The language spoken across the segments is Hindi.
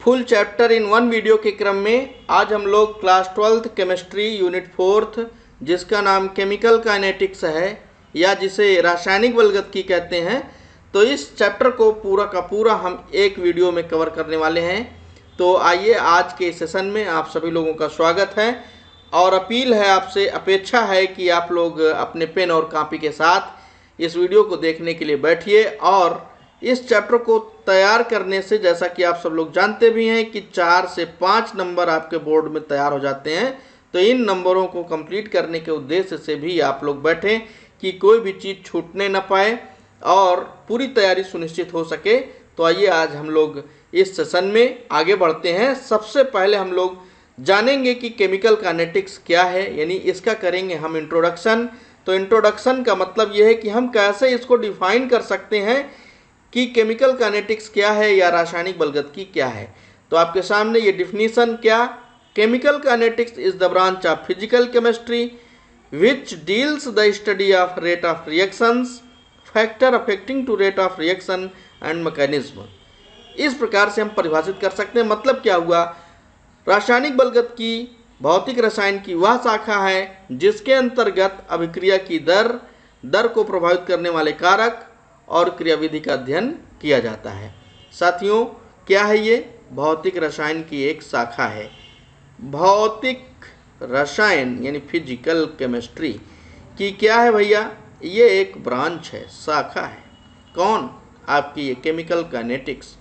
Full chapter in one video के क्रम में आज हम लोग class 12th chemistry unit 4th जिसका नाम केमिकल काइनेटिक्स है या जिसे रासायनिक बलगतिकी कहते हैं, तो इस चैप्टर को पूरा का पूरा हम एक वीडियो में कवर करने वाले हैं। तो आइए आज के सेशन में आप सभी लोगों का स्वागत है और अपील है आपसे, अपेक्षा है कि आप लोग अपने पेन और कॉपी के साथ इस वीडियो को देखने के लिए बैठिए। और इस चैप्टर को तैयार करने से, जैसा कि आप सब लोग जानते भी हैं कि 4 से 5 नंबर आपके बोर्ड में तैयार हो जाते हैं, तो इन नंबरों को कंप्लीट करने के उद्देश्य से भी आप लोग बैठें कि कोई भी चीज़ छूटने न पाए और पूरी तैयारी सुनिश्चित हो सके। तो आइए आज हम लोग इस सेशन में आगे बढ़ते हैं। सबसे पहले हम लोग जानेंगे कि केमिकल काइनेटिक्स क्या है, यानी इसका करेंगे हम इंट्रोडक्शन। तो इंट्रोडक्शन का मतलब यह है कि हम कैसे इसको डिफाइन कर सकते हैं कि केमिकल काइनेटिक्स क्या है या रासायनिक बलगतिकी क्या है। तो आपके सामने ये डिफिनीशन क्या, chemical kinetics is the branch of physical chemistry which deals the study of rate of reactions, factor affecting to rate of reaction and mechanism. इस प्रकार से हम परिभाषित कर सकते हैं। मतलब क्या हुआ, रासायनिक बलगतिकी भौतिक रसायन की वह शाखा है जिसके अंतर्गत अभिक्रिया की दर को प्रभावित करने वाले कारक और क्रियाविधि का अध्ययन किया जाता है। साथियों, क्या है ये? भौतिक रसायन की एक शाखा है। भौतिक रसायन यानी फिजिकल केमिस्ट्री की क्या है भैया? ये एक ब्रांच है, शाखा है। कौन? आपकी ये केमिकल काइनेटिक्स।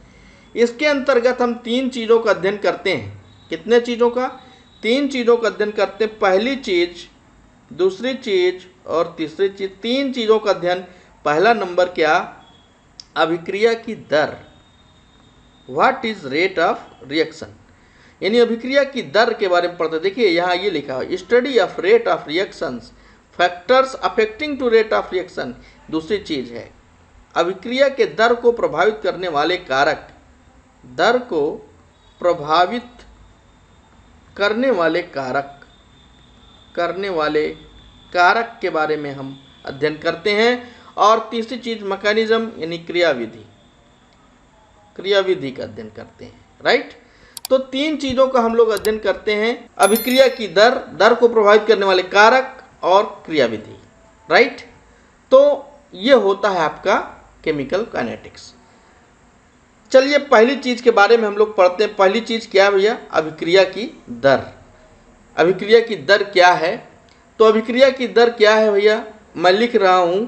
इसके अंतर्गत हम 3 चीज़ों का अध्ययन करते हैं। कितने चीज़ों का? 3 चीज़ों का अध्ययन करते हैं। पहली चीज़, दूसरी चीज़ और तीसरी चीज़। 3 चीज़ों का अध्ययन। पहला नंबर क्या? अभिक्रिया की दर। What is rate of reaction, यानी अभिक्रिया की दर के बारे में पढ़ते। देखिए यहाँ ये लिखा है, study of rate of reactions, factors affecting to rate of reaction. दूसरी चीज है अभिक्रिया के दर को प्रभावित करने वाले कारक, दर को प्रभावित करने वाले कारक के बारे में हम अध्ययन करते हैं। और तीसरी चीज मैकेनिज्म यानी क्रियाविधि का अध्ययन करते हैं। राइट। तो 3 चीजों का हम लोग अध्ययन करते हैं, अभिक्रिया की दर को प्रभावित करने वाले कारक और क्रियाविधि। राइट। तो ये होता है आपका केमिकल काइनेटिक्स। चलिए पहली चीज के बारे में हम लोग पढ़ते हैं। पहली चीज क्या है भैया? अभिक्रिया की दर। अभिक्रिया की दर क्या है? तो अभिक्रिया की दर क्या है भैया? मैं लिख रहा हूं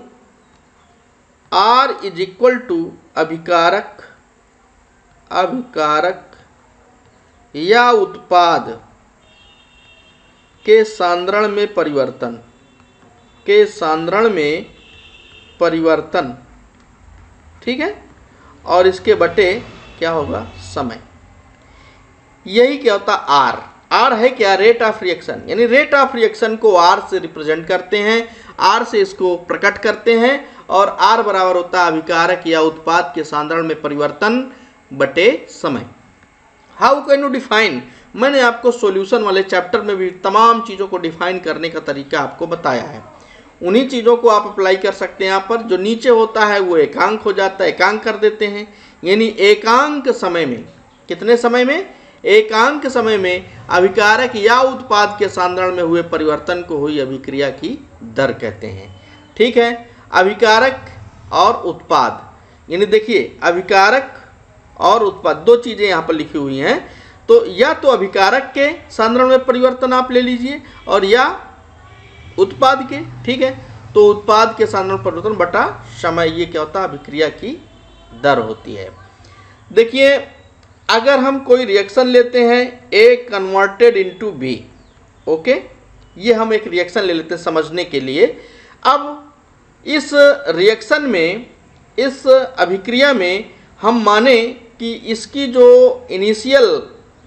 R इज इक्वल टू अभिकारक या उत्पाद के सांद्रण में परिवर्तन, ठीक है, और इसके बटे क्या होगा? समय। यही क्या होता? R है क्या? रेट ऑफ रिएक्शन, यानी रेट ऑफ रिएक्शन को R से रिप्रेजेंट करते हैं, R से इसको प्रकट करते हैं और R बराबर होता है अभिकारक या उत्पाद के सांद्रण में परिवर्तन बटे समय। How can you define? मैंने आपको सॉल्यूशन वाले चैप्टर में भी तमाम चीज़ों को डिफाइन करने का तरीका आपको बताया है। उन्हीं चीज़ों को आप अप्लाई कर सकते हैं। यहाँ पर जो नीचे होता है वो एकांक हो जाता है, एकांक कर देते हैं। यानी एकांक समय में, कितने समय में? एकांक समय में अभिकारक या उत्पाद के सांद्रण में हुए परिवर्तन को हुई अभिक्रिया की दर कहते हैं। ठीक है। अभिकारक और उत्पाद, यानी देखिए अभिकारक और उत्पाद, 2 चीजें यहाँ पर लिखी हुई हैं। तो या तो अभिकारक के सांद्रण में परिवर्तन आप ले लीजिए और या उत्पाद के। ठीक है। तो उत्पाद के सांद्रण परिवर्तन बटा समय, ये क्या होता है? अभिक्रिया की दर होती है। देखिए अगर हम कोई रिएक्शन लेते हैं A converted into B, okay, ये हम एक रिएक्शन ले लेते हैं समझने के लिए। अब इस रिएक्शन में, इस अभिक्रिया में हम माने कि इसकी जो इनिशियल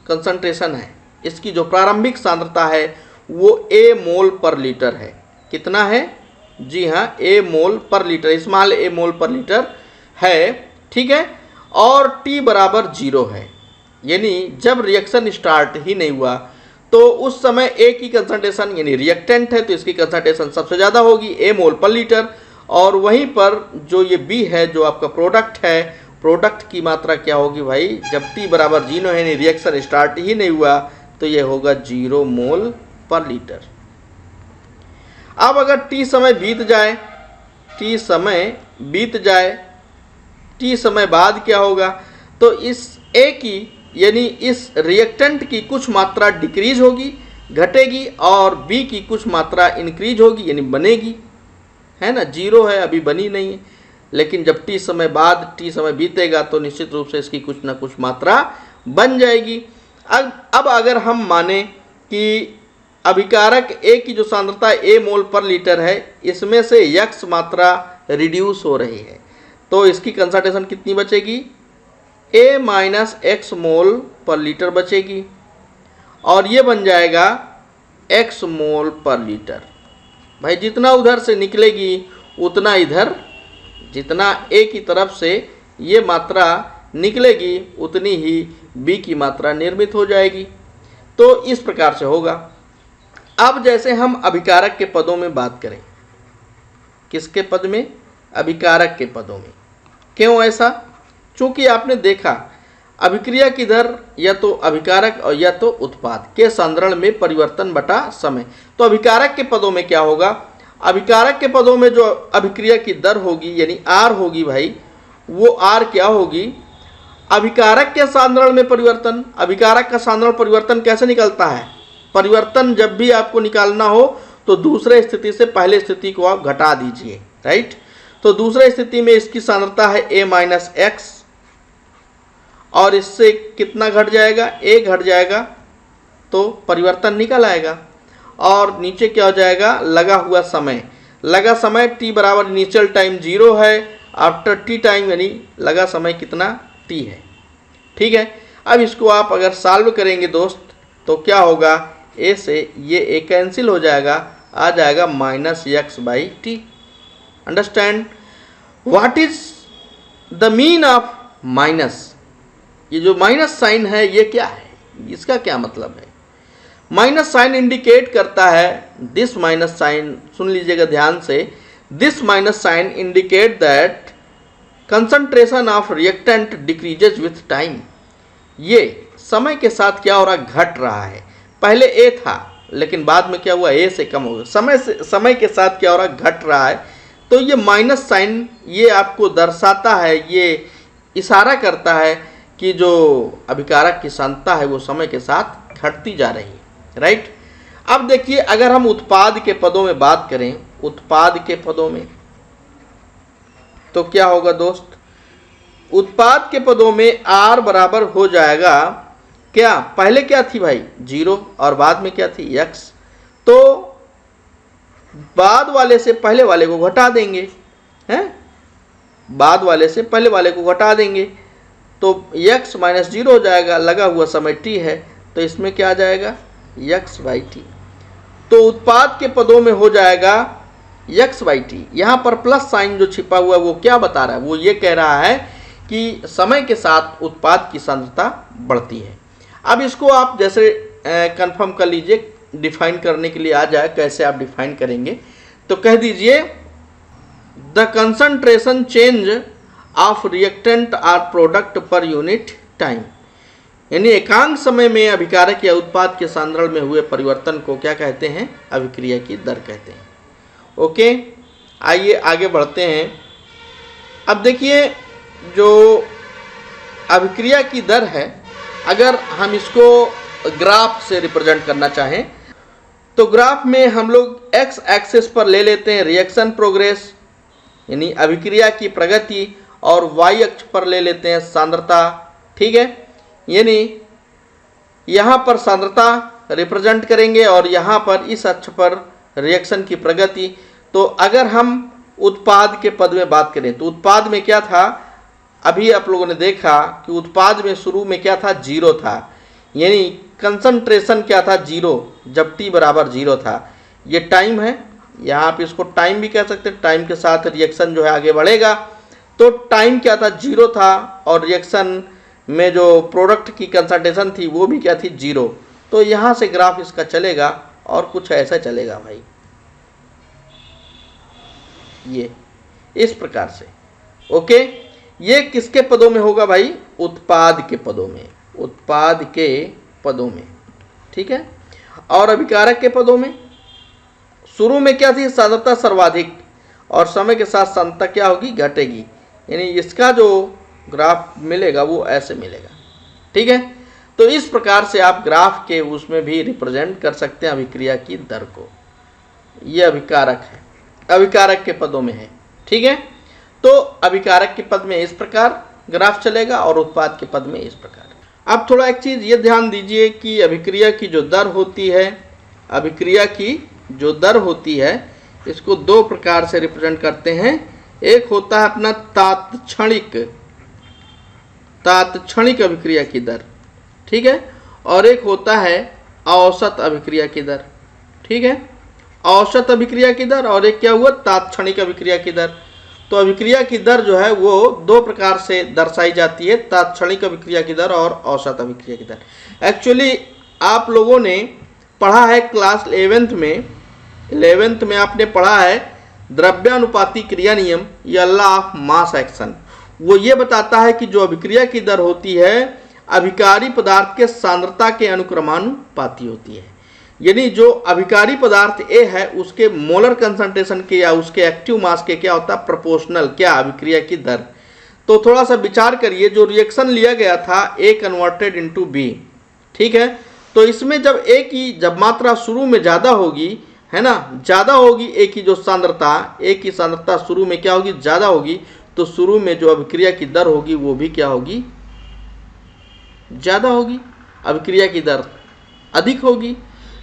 कंसंट्रेशन है, इसकी जो प्रारंभिक सांद्रता है वो A मोल पर लीटर है। कितना है? जी हाँ, A मोल पर लीटर, स्मॉल A मोल पर लीटर है। ठीक है। और T बराबर 0 है, यानी जब रिएक्शन स्टार्ट ही नहीं हुआ तो उस समय A की कंसंट्रेशन, यानी रिएक्टेंट है तो इसकी कंसंट्रेशन सबसे ज़्यादा होगी, A मोल पर लीटर। और वहीं पर जो ये B है, जो आपका प्रोडक्ट है, प्रोडक्ट की मात्रा क्या होगी भाई, जब t बराबर 0 है, यानी रिएक्शन स्टार्ट ही नहीं हुआ, तो ये होगा 0 मोल पर लीटर। अब अगर t समय बीत जाए, t समय बाद क्या होगा, तो इस A की यानी इस रिएक्टेंट की कुछ मात्रा डिक्रीज होगी, घटेगी, और B की कुछ मात्रा इंक्रीज होगी यानी बनेगी, है ना। 0 है, अभी बनी नहीं है, लेकिन जब t समय बाद t समय बीतेगा तो निश्चित रूप से इसकी कुछ ना कुछ मात्रा बन जाएगी। अब अगर हम माने कि अभिकारक A की जो सांद्रता A मोल पर लीटर है, इसमें से x मात्रा रिड्यूस हो रही है, तो इसकी कंसंट्रेशन कितनी बचेगी, A माइनस x मोल पर लीटर बचेगी, और ये बन जाएगा x मोल पर लीटर। भाई जितना उधर से निकलेगी उतना इधर, जितना A की तरफ से ये मात्रा निकलेगी उतनी ही B की मात्रा निर्मित हो जाएगी। तो इस प्रकार से होगा। अब जैसे हम अभिकारक के पदों में बात करें, किसके पद में, अभिकारक के पदों में। क्यों ऐसा, चूंकि आपने देखा अभिक्रिया की दर या तो अभिकारक और या तो उत्पाद के सांद्रण में परिवर्तन बटा समय। तो अभिकारक के पदों में क्या होगा, अभिकारक के पदों में जो अभिक्रिया की दर होगी यानी R होगी भाई, वो R क्या होगी, अभिकारक के सांद्रण में परिवर्तन। अभिकारक का सांद्रण परिवर्तन कैसे निकलता है, परिवर्तन जब भी आपको निकालना हो तो दूसरे स्थिति से पहले स्थिति को आप घटा दीजिए, राइट। तो दूसरे स्थिति में इसकी सांद्रता है A माइनस एक्स, और इससे कितना घट जाएगा, A घट जाएगा, तो परिवर्तन निकल आएगा। और नीचे क्या हो जाएगा, लगा हुआ समय। लगा समय t बराबर इनिशियल टाइम 0 है, आफ्टर t टाइम यानी लगा समय कितना t है, ठीक है। अब इसको आप अगर सॉल्व करेंगे दोस्त, तो क्या होगा, A से ये A कैंसिल हो जाएगा, आ जाएगा minus x by T. Understand what is the mean of minus. ये जो माइनस साइन है ये क्या है, इसका क्या मतलब है। माइनस साइन इंडिकेट करता है, दिस माइनस साइन, सुन लीजिएगा ध्यान से, this minus sign indicate that concentration of reactant decreases with time. ये समय के साथ क्या हो रहा, घट रहा है। पहले A था लेकिन बाद में क्या हुआ, A से कम हो गया। समय के साथ क्या हो रहा, घट रहा है। तो ये माइनस साइन ये आपको दर्शाता है, ये इशारा करता है कि जो अभिकारक की सांद्रता है वो समय के साथ घटती जा रही है, राइट। अब देखिए अगर हम उत्पाद के पदों में बात करें, उत्पाद के पदों में तो क्या होगा दोस्त, उत्पाद के पदों में R बराबर हो जाएगा क्या, पहले क्या थी भाई 0 और बाद में क्या थी x, तो बाद वाले से पहले वाले को घटा देंगे, हैं, बाद वाले से पहले वाले को घटा देंगे, तो x माइनस 0 हो जाएगा, लगा हुआ समय t है, तो इसमें क्या आ जाएगा x बाई टी। तो उत्पाद के पदों में हो जाएगा x बाई टी। यहाँ पर प्लस साइन जो छिपा हुआ है वो क्या बता रहा है, वो ये कह रहा है कि समय के साथ उत्पाद की सांद्रता बढ़ती है। अब इसको आप जैसे कंफर्म कर लीजिए, डिफाइन करने के लिए आ जाए, कैसे आप डिफाइन करेंगे, तो कह दीजिए the concentration change of reactant or product per unit time, यानी एकांक समय में अभिकारक या उत्पाद के सांद्रण में हुए परिवर्तन को क्या कहते हैं, अभिक्रिया की दर कहते हैं। ओके, आइए आगे बढ़ते हैं। अब देखिए जो अभिक्रिया की दर है, अगर हम इसको ग्राफ से रिप्रेजेंट करना चाहें तो ग्राफ में हम लोग x एक्सिस पर ले लेते हैं रिएक्शन प्रोग्रेस यानी अभिक्रिया की प्रगति, और y अक्ष पर ले लेते हैं सांद्रता, ठीक है। यानी यहाँ पर सांद्रता रिप्रेजेंट करेंगे और यहाँ पर इस अक्ष पर रिएक्शन की प्रगति। तो अगर हम उत्पाद के पद में बात करें तो उत्पाद में क्या था, अभी आप लोगों ने देखा कि उत्पाद में शुरू में क्या था, 0 था, यानी कंसंट्रेशन क्या था 0, जब t बराबर 0 था। ये टाइम है, यहाँ आप इसको टाइम भी कह सकते हैं, टाइम के साथ रिएक्शन जो है आगे बढ़ेगा। तो टाइम क्या था, 0 था, और रिएक्शन में जो प्रोडक्ट की कंसंट्रेशन थी वो भी क्या थी, 0। तो यहाँ से ग्राफ इसका चलेगा और कुछ ऐसा चलेगा भाई, ये इस प्रकार से। ओके, ये किसके पदों में होगा भाई? उत्पाद के पदों में, उत्पाद के पदों में, ठीक है। और अभिकारक के पदों में शुरू में क्या थी? सांद्रता सर्वाधिक, और समय के साथ सांद्रता क्या होगी? घटेगी। यानी इसका जो ग्राफ मिलेगा वो ऐसे मिलेगा, ठीक है। तो इस प्रकार से आप ग्राफ के उसमें भी रिप्रेजेंट कर सकते हैं अभिक्रिया की दर को। ये अभिकारक है, अभिकारक के पदों में है, ठीक है। तो अभिकारक के पद में इस प्रकार ग्राफ चलेगा और उत्पाद के पद में इस प्रकार। अब थोड़ा एक चीज़ ये ध्यान दीजिए कि अभिक्रिया की जो दर होती है, अभिक्रिया की जो दर होती है, इसको दो प्रकार से रिप्रेजेंट करते हैं। एक होता है अपना तात्क्षणिक अभिक्रिया की दर, ठीक है, और एक होता है औसत अभिक्रिया की दर, ठीक है। औसत अभिक्रिया की दर और एक क्या हुआ? तात्क्षणिक अभिक्रिया की दर। तो अभिक्रिया की दर जो है वो दो प्रकार से दर्शाई जाती है, तात्क्षणिक अभिक्रिया की दर और औसत अभिक्रिया की दर। एक्चुअली आप लोगों ने पढ़ा है क्लास 11th में आपने पढ़ा है द्रव्यानुपाती क्रिया नियम या लॉ ऑफ मास एक्शन। वो ये बताता है कि जो अभिक्रिया की दर होती है अभिकारी पदार्थ के सांद्रता के अनुक्रमानुपाती होती है। यानी जो अभिकारी पदार्थ ए है उसके मोलर कंसंट्रेशन के या उसके एक्टिव मास के क्या होता है? प्रोपोर्शनल क्या? अभिक्रिया की दर। तो थोड़ा सा विचार करिए, जो रिएक्शन लिया गया था ए कन्वर्टेड इनटू बी, ठीक है। तो इसमें जब ए की जब मात्रा शुरू में ज़्यादा होगी, है ना, ज़्यादा होगी ए की जो सांद्रता, ए की सांद्रता शुरू में क्या होगी? ज़्यादा होगी। तो शुरू में जो अभिक्रिया की दर होगी वो भी क्या होगी? ज़्यादा होगी, अभिक्रिया की दर अधिक होगी।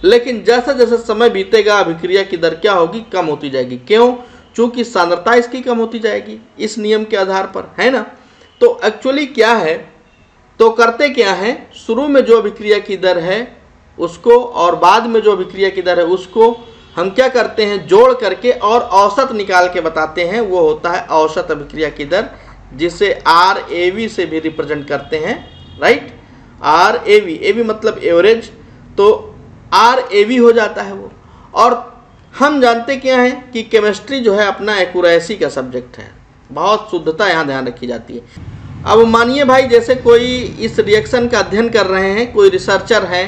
लेकिन जैसा जैसा समय बीतेगा अभिक्रिया की दर क्या होगी? कम होती जाएगी। क्यों? चूंकि सांद्रता इसकी कम होती जाएगी इस नियम के आधार पर, है ना। तो एक्चुअली क्या है, तो करते क्या है, शुरू में जो अभिक्रिया की दर है उसको और बाद में जो अभिक्रिया की दर है उसको हम क्या करते हैं? जोड़ करके और औसत निकाल के बताते हैं। वो होता है औसत अभिक्रिया की दर, जिसे RAV से भी रिप्रेजेंट करते हैं, राइट। RAV मतलब एवरेज, तो RAV हो जाता है वो। और हम जानते क्या है कि केमिस्ट्री जो है अपना एक्यूरेसी का सब्जेक्ट है, बहुत शुद्धता यहाँ ध्यान रखी जाती है। अब मानिए भाई जैसे कोई इस रिएक्शन का अध्ययन कर रहे हैं, कोई रिसर्चर है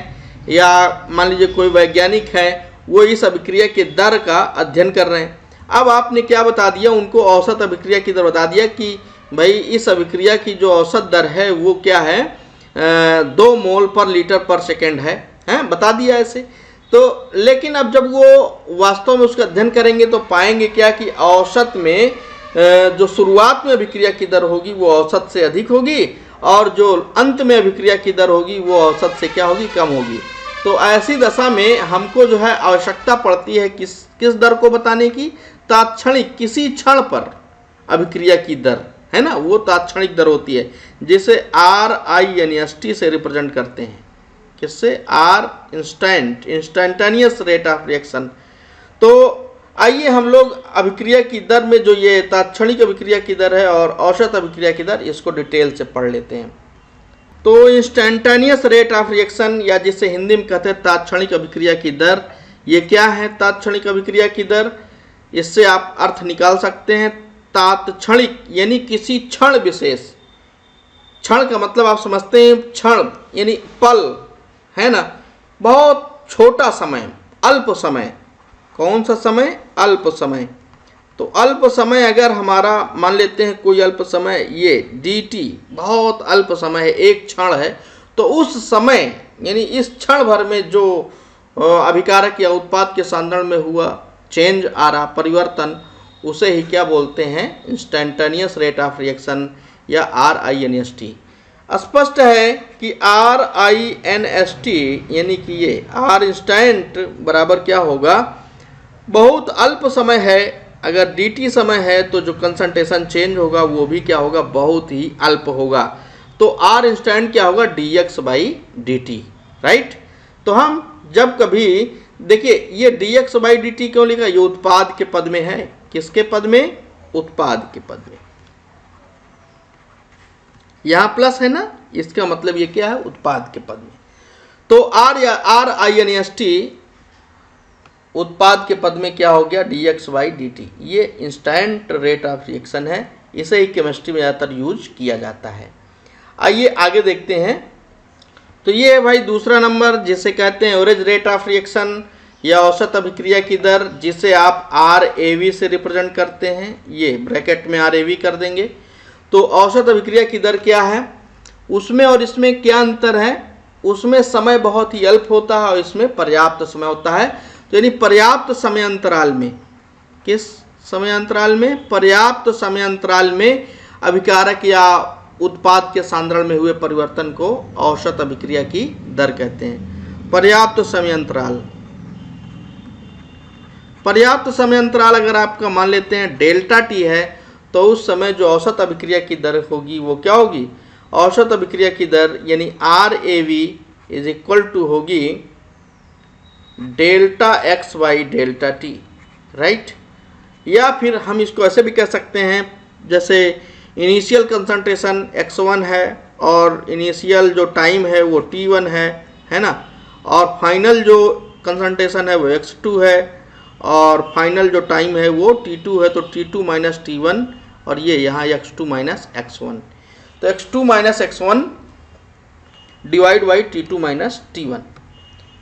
या मान लीजिए कोई वैज्ञानिक है, वो इस अभिक्रिया की दर का अध्ययन कर रहे हैं। अब आपने क्या बता दिया उनको? औसत अभिक्रिया की दर बता दिया कि भाई इस अभिक्रिया की जो औसत दर है वो क्या है? 2 मोल पर लीटर पर सेकेंड है, बता दिया ऐसे। तो लेकिन अब जब वो वास्तव में उसका अध्ययन करेंगे तो पाएंगे क्या कि औसत में जो शुरुआत में अभिक्रिया की दर होगी वो औसत से अधिक होगी, और जो अंत में अभिक्रिया की दर होगी वो औसत से क्या होगी? कम होगी। तो ऐसी दशा में हमको जो है आवश्यकता पड़ती है किस दर को बताने की? तात्क्षणिक, किसी क्षण पर अभिक्रिया की दर, है ना, वो तात्क्षणिक दर होती है, जिसे RINST से रिप्रेजेंट करते हैं। किससे? Instantaneous rate of reaction. तो आइए हम लोग अभिक्रिया की दर में जो ये तात्क्षणिक अभिक्रिया की दर है और औसत अभिक्रिया की दर, इसको डिटेल से पढ़ लेते हैं। तो इंस्टेंटेनियस रेट ऑफ रिएक्शन या जिसे हिंदी में कहते हैं तात्क्षणिक अभिक्रिया की दर, ये क्या है? तात्क्षणिक अभिक्रिया की दर, इससे आप अर्थ निकाल सकते हैं। तात्क्षणिक यानी किसी क्षण विशेष, क्षण का मतलब आप समझते हैं, क्षण यानी पल, है ना, बहुत छोटा समय, अल्प समय। कौन सा समय? अल्प समय। तो अल्प समय अगर हमारा मान लेते हैं कोई अल्प समय, ये dt बहुत अल्प समय है, एक क्षण है, तो उस समय यानी इस क्षण भर में जो अभिकारक या उत्पाद के सांद्रण में हुआ चेंज आ रहा, परिवर्तन, उसे ही क्या बोलते हैं? इंस्टेंटेनियस रेट ऑफ रिएक्शन या RINST। स्पष्ट है कि RINST यानी कि ये R इंस्टेंट बराबर क्या होगा? बहुत अल्प समय है। अगर dt समय है तो जो कंसंट्रेशन चेंज होगा वो भी क्या होगा? बहुत ही अल्प होगा। तो R इंस्टेंट क्या होगा? dx/dt, right. तो हम जब कभी देखिए ये dx/dt क्यों लिखा? ये उत्पाद के पद में है। किसके पद में? उत्पाद के पद में। यहाँ प्लस है ना, इसका मतलब ये क्या है? उत्पाद के पद में। तो R या RINST उत्पाद के पद में क्या हो गया? dx/dt। ये इंस्टेंट रेट ऑफ रिएक्शन है इसे ही केमिस्ट्री में ज़्यादातर यूज किया जाता है। आइए आगे देखते हैं। तो ये है भाई दूसरा नंबर, जिसे कहते हैं एवरेज रेट ऑफ रिएक्शन या औसत अभिक्रिया की दर, जिसे आप RAV से रिप्रेजेंट करते हैं। ये ब्रैकेट में RAV कर देंगे। तो औसत अभिक्रिया की दर क्या है, उसमें और इसमें क्या अंतर है? उसमें समय बहुत ही अल्प होता है और इसमें पर्याप्त समय होता है। तो यानी पर्याप्त समय अंतराल में, किस समय अंतराल में? पर्याप्त समय अंतराल में अभिकारक या उत्पाद के सांद्रण में हुए परिवर्तन को औसत अभिक्रिया की दर कहते हैं। पर्याप्त समय अंतराल, पर्याप्त समय अंतराल अगर आपका मान लेते हैं डेल्टा टी है, तो उस समय जो औसत अभिक्रिया की दर होगी वो क्या होगी? औसत अभिक्रिया की दर यानी RAV इज इक्वल टू होगी delta x by delta T, right. या फिर हम इसको ऐसे भी कह सकते हैं, जैसे इनिशियल कंसंट्रेशन x1 है और इनिशियल जो टाइम है वो t1 है ना, और फाइनल जो कंसंट्रेशन है वो x2 है और फाइनल जो टाइम है वो t2 है। तो t2 माइनस t1 और ये यहाँ x2 माइनस x1, तो x2 minus x1 divide by t2 minus t1,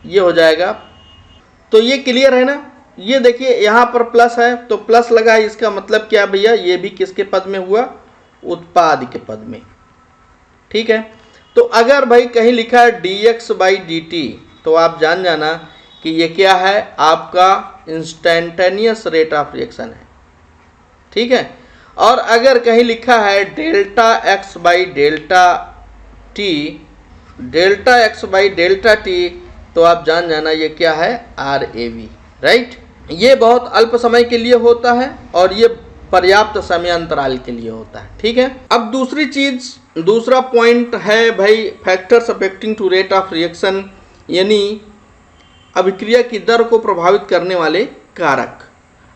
ये हो जाएगा। तो ये क्लियर है ना। ये देखिए यहाँ पर प्लस है तो प्लस लगा, इसका मतलब क्या भैया? ये भी किसके पद में हुआ? उत्पाद के पद में, ठीक है। तो अगर भाई कहीं लिखा है dx बाई dt, तो आप जान जाना कि ये क्या है? आपका इंस्टेंटेनियस रेट ऑफ रिएक्शन है, ठीक है। और अगर कहीं लिखा है delta x by delta T, delta x by delta T, तो आप जान जाना ये क्या है? RAV, right. ये बहुत अल्प समय के लिए होता है और ये पर्याप्त समय अंतराल के लिए होता है, ठीक है। अब दूसरी चीज, दूसरा पॉइंट है भाई factors affecting to rate of reaction, यानी अभिक्रिया की दर को प्रभावित करने वाले कारक।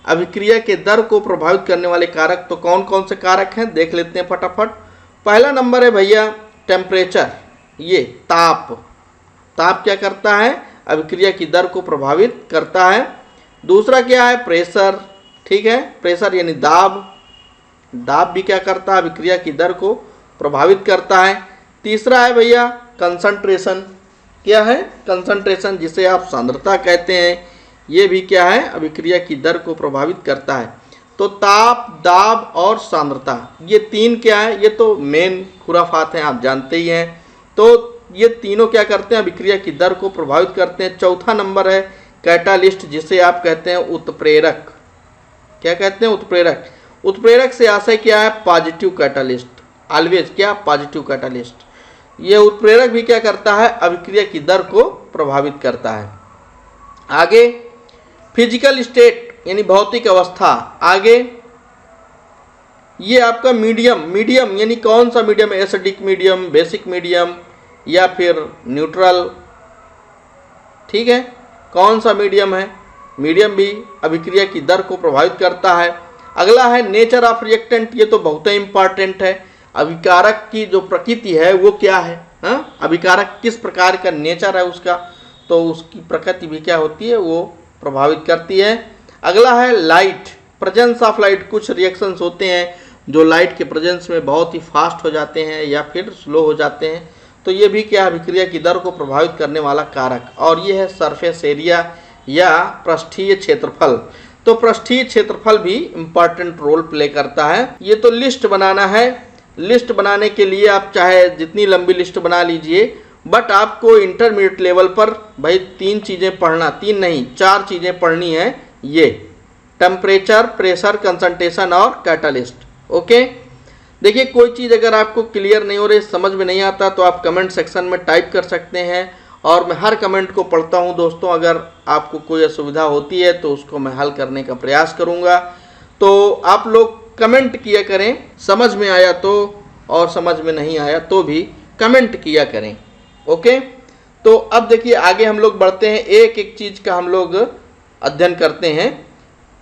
अभिक्रिया के दर को प्रभावित करने वाले कारक तो कौन कौन से कारक हैं, देख लेते हैं फटाफट। पहला नंबर है भैया टेम्परेचर, ये ताप। ताप क्या करता है? अभिक्रिया की दर को प्रभावित करता है। दूसरा क्या है? प्रेशर, ठीक है। प्रेशर यानी दाब, दाब भी क्या करता है? अभिक्रिया की दर को प्रभावित करता है। तीसरा है भैया कंसंट्रेशन, क्या है? कंसंट्रेशन, जिसे आप सांद्रता कहते हैं, ये भी क्या है? अभिक्रिया की दर को प्रभावित करता है। तो ताप, दाब और सांद्रता, ये तीन क्या है? ये तो मेन खुराफात हैं, आप जानते ही हैं। तो ये तीनों क्या करते हैं? अभिक्रिया की दर को प्रभावित करते हैं। चौथा नंबर है कैटालिस्ट, जिसे आप कहते हैं उत्प्रेरक। क्या कहते हैं? उत्प्रेरक। उत्प्रेरक से आशय क्या है? पॉजिटिव कैटालिस्ट, ऑलवेज क्या? Positive catalyst. ये उत्प्रेरक भी क्या करता है? अभिक्रिया की दर को प्रभावित करता है। आगे फिजिकल स्टेट यानी भौतिक अवस्था। आगे ये आपका मीडियम, मीडियम यानी कौन सा medium? Acidic medium, basic medium या फिर न्यूट्रल, ठीक है। कौन सा मीडियम है? मीडियम भी अभिक्रिया की दर को प्रभावित करता है। अगला है नेचर ऑफ रिएक्टेंट, ये तो बहुत ही इंपॉर्टेंट है। अभिकारक की जो प्रकृति है वो क्या है? अभिकारक किस प्रकार का नेचर है उसका, तो उसकी प्रकृति भी क्या होती है? वो प्रभावित करती है। अगला है लाइट, प्रेजेंस ऑफ लाइट। कुछ रिएक्शंस होते हैं जो लाइट के प्रेजेंस में बहुत ही फास्ट हो जाते हैं या फिर स्लो हो जाते हैं, तो ये भी क्या? अभिक्रिया की दर को प्रभावित करने वाला कारक। और ये है सरफेस एरिया या पृष्ठीय क्षेत्रफल। तो पृष्ठीय क्षेत्रफल भी इम्पॉर्टेंट रोल प्ले करता है। ये तो लिस्ट बनाना है, लिस्ट बनाने के लिए आप चाहे जितनी लंबी लिस्ट बना लीजिए, बट आपको इंटरमीडिएट लेवल पर भाई तीन चीज़ें पढ़ना, तीन नहीं 4 चीज़ें पढ़नी है। ये टेम्परेचर, प्रेशर, कंसंट्रेशन और कैटालिस्ट। ओके, देखिए कोई चीज़ अगर आपको क्लियर नहीं हो रही, समझ में नहीं आता, तो आप कमेंट सेक्शन में टाइप कर सकते हैं और मैं हर कमेंट को पढ़ता हूं दोस्तों। अगर आपको कोई असुविधा होती है तो उसको मैं हल करने का प्रयास करूंगा। तो आप लोग कमेंट किया करें, समझ में आया तो, और समझ में नहीं आया तो भी कमेंट किया करें। ओके, तो अब देखिए आगे हम लोग बढ़ते हैं, एक एक चीज़ का हम लोग अध्ययन करते हैं।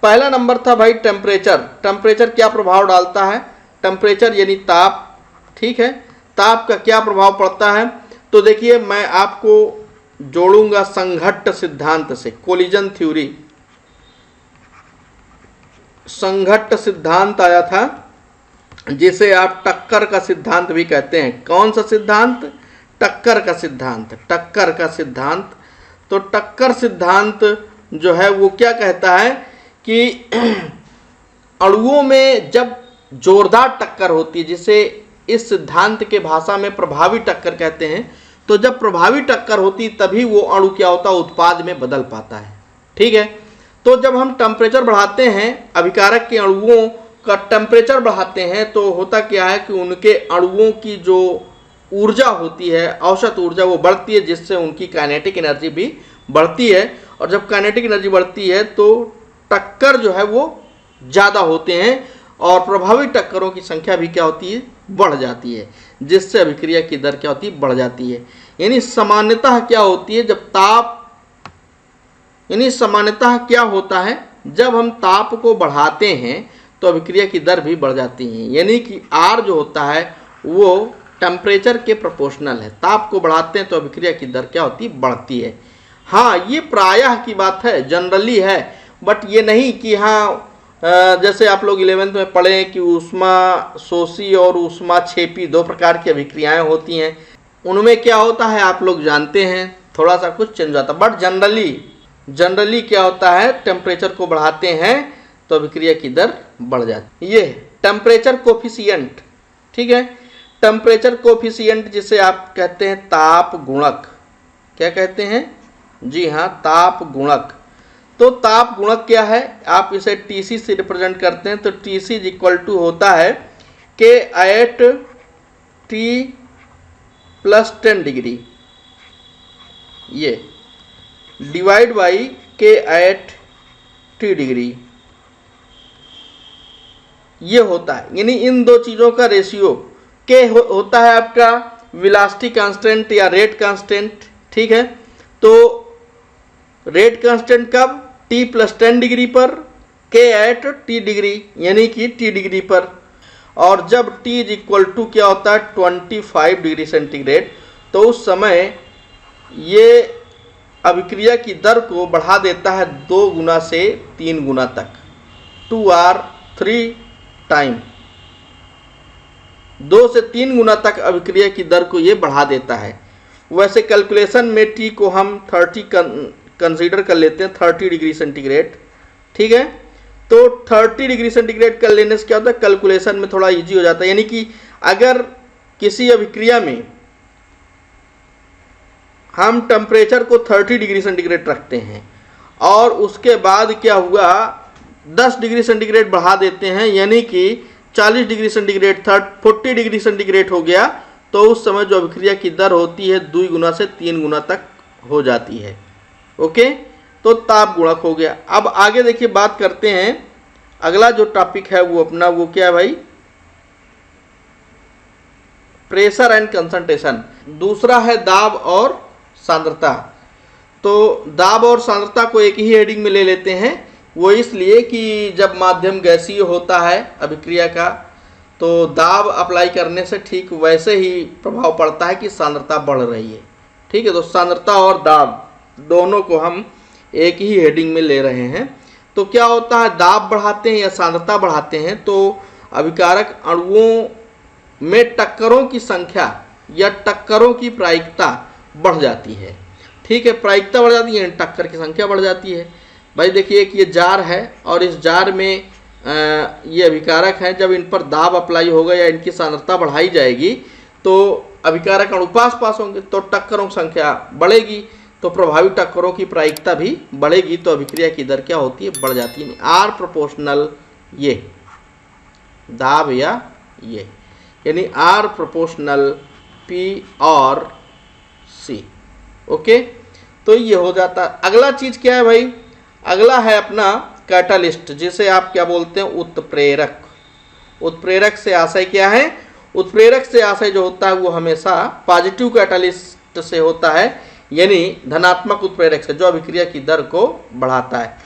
पहला नंबर था भाई टेम्परेचर। टेम्परेचर क्या प्रभाव डालता है? टेम्परेचर यानी ताप, ठीक है। ताप का क्या प्रभाव पड़ता है? तो देखिए मैं आपको जोड़ूंगा संघट्ट सिद्धांत से, कोलिजन थ्योरी। संघट्ट सिद्धांत आया था जिसे आप टक्कर का सिद्धांत भी कहते हैं। कौन सा सिद्धांत? टक्कर का सिद्धांत। टक्कर का सिद्धांत। तो टक्कर सिद्धांत जो है वो क्या कहता है कि अणुओं में जब जोरदार टक्कर होती है, जिसे इस सिद्धांत के भाषा में प्रभावी टक्कर कहते हैं, तो जब प्रभावी टक्कर होती तभी वो अणु क्या होता है, उत्पाद में बदल पाता है। ठीक है, तो जब हम टेम्परेचर बढ़ाते हैं, अभिकारक के अणुओं का टेम्परेचर बढ़ाते हैं, तो होता क्या है कि उनके अणुओं की जो ऊर्जा होती है, औसत ऊर्जा, वो बढ़ती है, जिससे उनकी काइनेटिक एनर्जी भी बढ़ती है। और जब काइनेटिक एनर्जी बढ़ती है तो टक्कर जो है वो ज़्यादा होते हैं और प्रभावी टक्करों की संख्या भी क्या होती है, बढ़ जाती है, जिससे अभिक्रिया की दर क्या होती है, बढ़ जाती है। यानी सामान्यतः क्या होती है, सामान्यतः क्या होता है, जब हम ताप को बढ़ाते हैं तो अभिक्रिया की दर भी बढ़ जाती है। यानी कि R जो होता है वो टेम्परेचर के प्रोपोर्शनल है। ताप को बढ़ाते हैं तो अभिक्रिया की दर क्या होती है, बढ़ती है। हाँ, ये प्रायः की बात है, जनरली है, बट ये नहीं कि हाँ जैसे आप लोग 11th में पढ़े कि ऊष्मा शोषी और ऊष्मा क्षेपी दो प्रकार की अभिक्रियाएं होती हैं। उनमें क्या होता है आप लोग जानते हैं, थोड़ा सा कुछ चेंज होता है, बट जनरली क्या होता है, टेम्परेचर को बढ़ाते हैं तो अभिक्रिया की दर बढ़ जाती है। ये टेम्परेचर कोफिशिएंट। ठीक है, टेम्परेचर कोफिशिएंट जिसे आप कहते हैं ताप गुणक। क्या कहते हैं? जी हाँ, ताप गुणक। तो ताप गुणक क्या है, आप इसे TC से रिप्रेजेंट करते हैं। तो TC इज इक्वल टू होता है K at T plus 10 degree, ये divide by K at T degree, ये होता है। यानी इन दो चीज़ों का रेशियो K होता है आपका वेलोसिटी कांस्टेंट या रेट कांस्टेंट। ठीक है, तो रेट कांस्टेंट कब? T प्लस 10 डिग्री पर, K एट T डिग्री यानी कि T डिग्री पर। और जब T इज इक्वल टू क्या होता है, 25 डिग्री सेंटीग्रेड, तो उस समय ये अभिक्रिया की दर को बढ़ा देता है 2 गुना से 3 गुना तक, 2 or 3 टाइम, 2 से 3 गुना तक अभिक्रिया की दर को ये बढ़ा देता है। वैसे कैलकुलेशन में T को हम 30 कंसीडर कर लेते हैं, 30 डिग्री सेंटीग्रेड। ठीक है, तो 30 डिग्री सेंटीग्रेड कर लेने से क्या होता है, कैलकुलेशन में थोड़ा इजी हो जाता है। यानी कि अगर किसी अभिक्रिया में हम टेम्परेचर को 30 डिग्री सेंटीग्रेड रखते हैं और उसके बाद क्या हुआ, 10 डिग्री सेंटीग्रेड बढ़ा देते हैं, यानी कि 40 डिग्री सेंटीग्रेड 40 डिग्री सेंटीग्रेड हो गया, तो उस समय जो अभिक्रिया की दर होती है 2 गुना से 3 गुना तक हो जाती है। ओके, तो ताप गुणक हो गया। अब आगे देखिए बात करते हैं, अगला जो टॉपिक है वो अपना वो क्या है भाई, प्रेशर एंड कंसंट्रेशन। दूसरा है दाब और सांद्रता। तो दाब और सांद्रता को एक ही हेडिंग में ले लेते हैं, वो इसलिए कि जब माध्यम गैसीय होता है अभिक्रिया का, तो दाब अप्लाई करने से ठीक वैसे ही प्रभाव पड़ता है कि सांद्रता बढ़ रही है। ठीक है, तो सांद्रता और दाब दोनों को हम एक ही हेडिंग में ले रहे हैं। तो क्या होता है, दाब बढ़ाते हैं या सांद्रता बढ़ाते हैं तो अभिकारक अणुओं में टक्करों की संख्या या टक्करों की प्रायिकता बढ़ जाती है। ठीक है, प्रायिकता बढ़ जाती है, टक्कर की संख्या बढ़ जाती है। भाई देखिए कि ये जार है और इस जार में ये अभिकारक हैं, जब इन पर दाब अप्लाई होगा या इनकी सांद्रता बढ़ाई जाएगी तो अभिकारक अणु पास होंगे, तो टक्करों की संख्या बढ़ेगी, तो प्रभावी टक्करों की प्रायिकता भी बढ़ेगी, तो अभिक्रिया की दर क्या होती है, बढ़ जाती है। R प्रोपोर्शनल ये दाब या ये, यानी R प्रोपोर्शनल P और C। ओके, तो ये हो जाता है। अगला चीज क्या है भाई, अगला है अपना कैटालिस्ट, जिसे आप क्या बोलते हैं, उत्प्रेरक। उत्प्रेरक से आशय क्या है, उत्प्रेरक से आशय जो होता है वो हमेशा पॉजिटिव कैटालिस्ट से होता है, यानी धनात्मक उत्प्रेरक से, जो अभिक्रिया की दर को बढ़ाता है।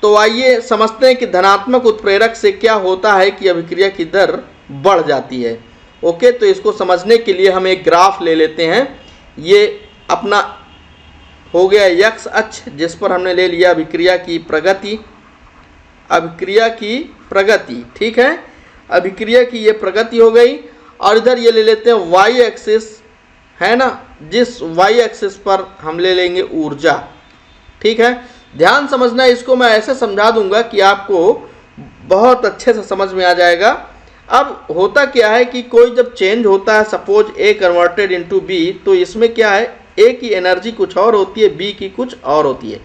तो आइए समझते हैं कि धनात्मक उत्प्रेरक से क्या होता है कि अभिक्रिया की दर बढ़ जाती है। ओके, तो इसको समझने के लिए हम एक ग्राफ ले लेते हैं। ये अपना हो गया x अक्ष, जिस पर हमने ले लिया अभिक्रिया की प्रगति। ठीक है, अभिक्रिया की ये प्रगति हो गई। और इधर ये ले लेते हैं वाई एक्सिस, है ना, जिस वाई एक्सिस पर हम ले लेंगे ऊर्जा। ठीक है, ध्यान समझना, इसको मैं ऐसे समझा दूंगा कि आपको बहुत अच्छे से समझ में आ जाएगा। अब होता क्या है कि कोई जब चेंज होता है, सपोज ए कन्वर्टेड इनटू बी, तो इसमें क्या है, ए की एनर्जी कुछ और होती है, बी की कुछ और होती है।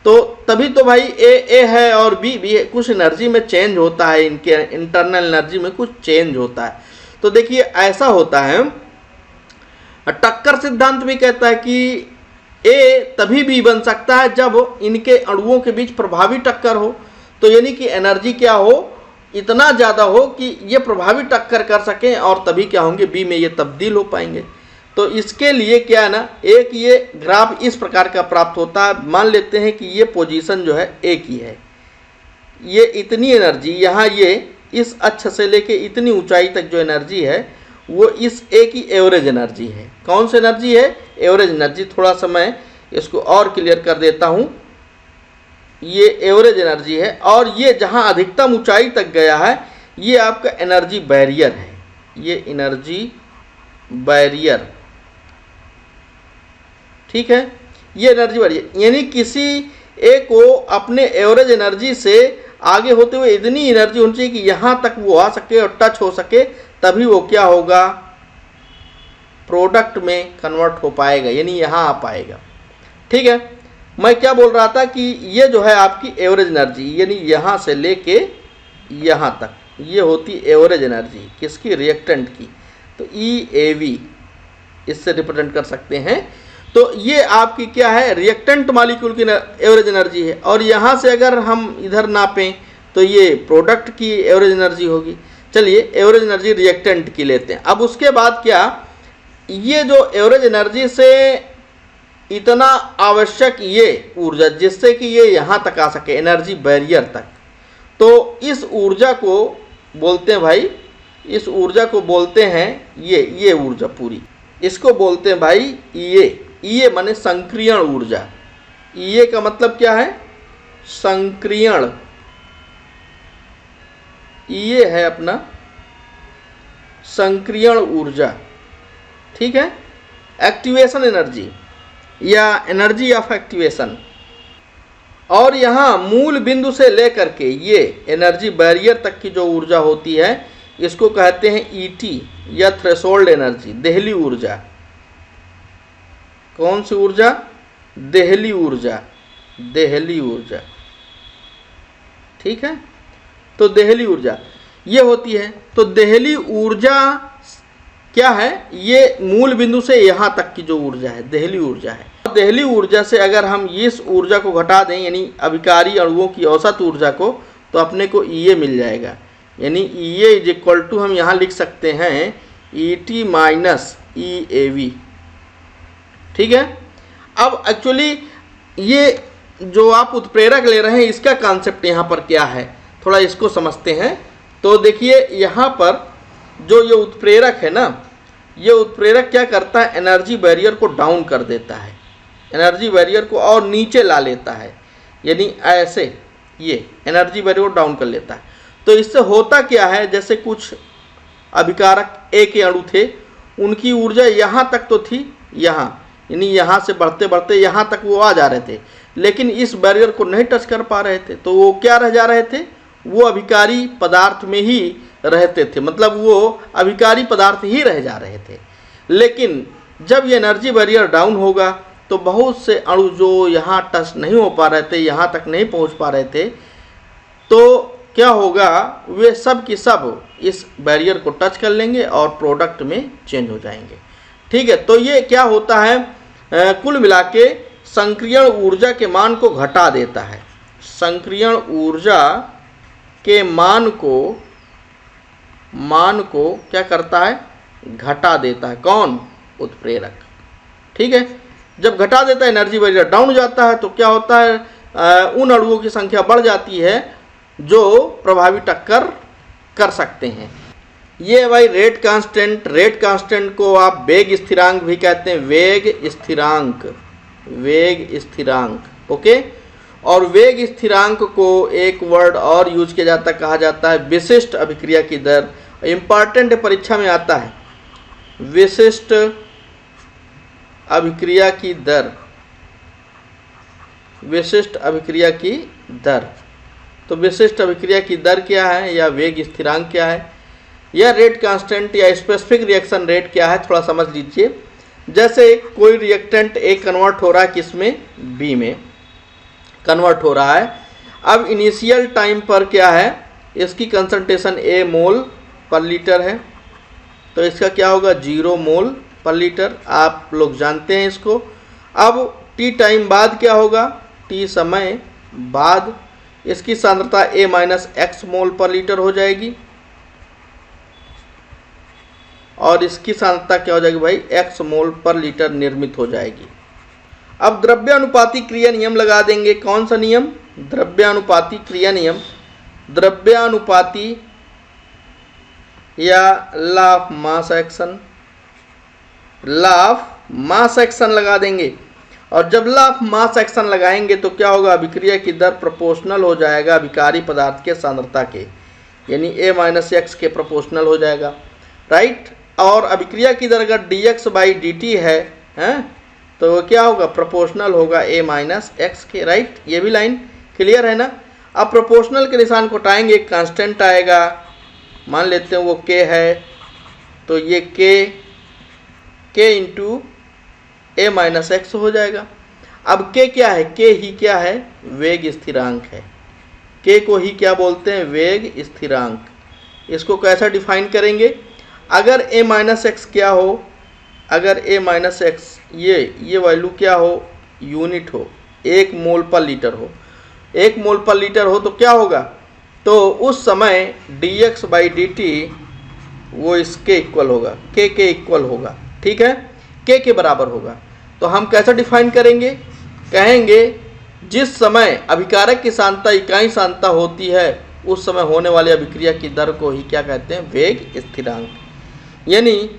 तो तभी तो भाई ए है और बी है, कुछ एनर्जी में चेंज होता है, इनके इंटरनल एनर्जी में कुछ चेंज होता है। तो देखिए ऐसा होता है, टक्कर सिद्धांत भी कहता है कि ए तभी बी बन सकता है जब इनके अणुओं के बीच प्रभावी टक्कर हो। तो यानी कि एनर्जी क्या हो, इतना ज़्यादा हो कि ये प्रभावी टक्कर कर सकें, और तभी क्या होंगे, बी में ये तब्दील हो पाएंगे। तो इसके लिए क्या है ना, एक ये ग्राफ इस प्रकार का प्राप्त होता है। मान लेते हैं कि ये पोजीशन जो है ए की है, ये इतनी एनर्जी यहाँ, ये इस अक्ष से लेके इतनी ऊंचाई तक जो एनर्जी है वो इस ए की एवरेज एनर्जी है। कौन सी एनर्जी है, एवरेज एनर्जी। थोड़ा सा मैं इसको और क्लियर कर देता हूँ, ये एवरेज एनर्जी है। और ये जहाँ अधिकतम ऊंचाई तक गया है, ये आपका एनर्जी बैरियर है, ये एनर्जी बैरियर। ठीक है, ये एनर्जी बैरियर, यानी किसी ए को अपने एवरेज एनर्जी से आगे होते हुए इतनी एनर्जी होनी चाहिए कि यहाँ तक वो आ सके और टच हो सके, तभी वो क्या होगा, प्रोडक्ट में कन्वर्ट हो पाएगा, यानी यहाँ आ पाएगा। ठीक है, मैं क्या बोल रहा था कि ये जो है आपकी एवरेज एनर्जी, यानी यहाँ से लेके यहाँ तक, ये होती एवरेज एनर्जी किसकी, रिएक्टेंट की। तो EAV इससे रिप्रेजेंट कर सकते हैं। तो ये आपकी क्या है, रिएक्टेंट मॉलिक्यूल की एवरेज एनर्जी है। और यहाँ से अगर हम इधर नापें तो ये प्रोडक्ट की एवरेज एनर्जी होगी। चलिए एवरेज एनर्जी रिएक्टेंट की लेते हैं। अब उसके बाद क्या, ये जो एवरेज एनर्जी से इतना आवश्यक ये ऊर्जा जिससे कि ये यहाँ तक आ सके, एनर्जी बैरियर तक, तो इस ऊर्जा को बोलते हैं भाई, इस ऊर्जा को बोलते हैं ये ऊर्जा पूरी, इसको बोलते हैं भाई ये माने संक्रियण ऊर्जा। ये का मतलब क्या है, संक्रियण। ये है अपना संक्रियण ऊर्जा। ठीक है, एक्टिवेशन एनर्जी या एनर्जी ऑफ एक्टिवेशन। और यहाँ मूल बिंदु से लेकर के ये एनर्जी बैरियर तक की जो ऊर्जा होती है, इसको कहते हैं ET या थ्रेशोल्ड एनर्जी, देहली ऊर्जा। कौन सी ऊर्जा, देहली ऊर्जा, देहली ऊर्जा। ठीक है, तो देहली ऊर्जा ये होती है। तो देहली ऊर्जा क्या है, ये मूल बिंदु से यहाँ तक की जो ऊर्जा है, देहली ऊर्जा है। देहली ऊर्जा से अगर हम इस ऊर्जा को घटा दें, यानी अभिकारी अणुओं की औसत ऊर्जा को, तो अपने को EA मिल जाएगा। यानी EA इज इक्वल टू, हम यहाँ लिख सकते हैं ET माइनस EAV। ठीक है, अब एक्चुअली ये जो आप उत्प्रेरक ले रहे हैं, इसका कॉन्सेप्ट यहाँ पर क्या है, थोड़ा इसको समझते हैं। तो देखिए यहाँ पर जो ये उत्प्रेरक है ना, ये उत्प्रेरक क्या करता है, एनर्जी बैरियर को डाउन कर देता है, एनर्जी बैरियर को और नीचे ला लेता है, यानी ऐसे ये एनर्जी बैरियर को डाउन कर लेता है। तो इससे होता क्या है, जैसे कुछ अभिकारक ए के अणु थे, उनकी ऊर्जा यहाँ तक तो थी, यहाँ यानी यहाँ से बढ़ते बढ़ते यहाँ तक वो आ जा रहे थे, लेकिन इस बैरियर को नहीं टच कर पा रहे थे। तो वो क्या रह जा रहे थे, वो अभिकारी पदार्थ में ही रहते थे, मतलब वो अभिकारी पदार्थ ही रह जा रहे थे। लेकिन जब ये एनर्जी बैरियर डाउन होगा तो बहुत से अणु जो यहाँ टच नहीं हो पा रहे थे, यहाँ तक नहीं पहुँच पा रहे थे, तो क्या होगा, वे सब की सब इस बैरियर को टच कर लेंगे और प्रोडक्ट में चेंज हो जाएंगे। ठीक है, तो ये क्या होता है, कुल मिला के संक्रियण ऊर्जा के मान को घटा देता है, संक्रियण ऊर्जा के मान को क्या करता है, घटा देता है। कौन, उत्प्रेरक। ठीक है, जब घटा देता है, एनर्जी बैरियर डाउन हो जाता है, तो क्या होता है, उन अणुओं की संख्या बढ़ जाती है जो प्रभावी टक्कर कर सकते हैं। ये भाई रेट कांस्टेंट, रेट कांस्टेंट को आप वेग स्थिरांक भी कहते हैं, वेग स्थिरांक, वेग स्थिरांक। ओके, और वेग स्थिरांक को एक वर्ड और यूज किया जाता, कहा जाता है विशिष्ट अभिक्रिया की दर। इम्पॉर्टेंट परीक्षा में आता है विशिष्ट अभिक्रिया की दर, विशिष्ट अभिक्रिया की दर। तो विशिष्ट अभिक्रिया की दर क्या है या वेग स्थिरांक क्या है या रेट कांस्टेंट या स्पेसिफिक रिएक्शन रेट क्या है, थोड़ा समझ लीजिए। जैसे कोई रिएक्टेंट ए कन्वर्ट हो रहा है किसमें, बी में कन्वर्ट हो रहा है। अब इनिशियल टाइम पर क्या है, इसकी कंसंट्रेशन ए मोल पर लीटर है, तो इसका क्या होगा 0 मोल पर लीटर, आप लोग जानते हैं इसको। अब टी टाइम बाद क्या होगा, टी समय बाद इसकी सांद्रता ए माइनस एक्स मोल पर लीटर हो जाएगी और इसकी सांद्रता क्या हो जाएगी भाई, एक्स मोल पर लीटर निर्मित हो जाएगी। अब द्रव्यानुपाती क्रिया नियम लगा देंगे। कौन सा नियम, द्रव्यानुपाती क्रिया नियम, द्रव्यानुपाती या law of mass action, law of mass action लगा देंगे। और जब लॉ ऑफ मास एक्शन लगाएंगे तो क्या होगा, अभिक्रिया की दर प्रोपोर्शनल हो जाएगा अभिकारी पदार्थ के सांद्रता के, यानी ए माइनस एक्स के प्रोपोर्शनल हो जाएगा, राइट। और अभिक्रिया की दर अगर dx बाई dt है, तो क्या होगा, प्रोपोर्शनल होगा ए माइनस एक्स के, राइट। ये भी लाइन क्लियर है ना। अब प्रोपोर्शनल के निशान को हटाएंगे, एक कांस्टेंट आएगा, मान लेते हैं वो k है, तो ये k इंटू ए माइनस एक्स हो जाएगा। अब k क्या है, k ही क्या है, वेग स्थिरांक है। k को ही क्या बोलते हैं, वेग स्थिरांक। इसको कैसा डिफाइन करेंगे, अगर a माइनस एक्स क्या हो, अगर a माइनस एक्स ये वैल्यू क्या हो, यूनिट हो, 1 मोल पर लीटर हो, 1 मोल पर लीटर हो, तो क्या होगा, तो उस समय dx बाई dt वो इसके इक्वल होगा, k के इक्वल होगा, ठीक है, k के बराबर होगा। तो हम कैसे डिफाइन करेंगे, कहेंगे जिस समय अभिकारक की सांद्रता इकाई सांद्रता होती है उस समय होने वाली अभिक्रिया की दर को ही क्या कहते हैं, वेग स्थिरांक। यानी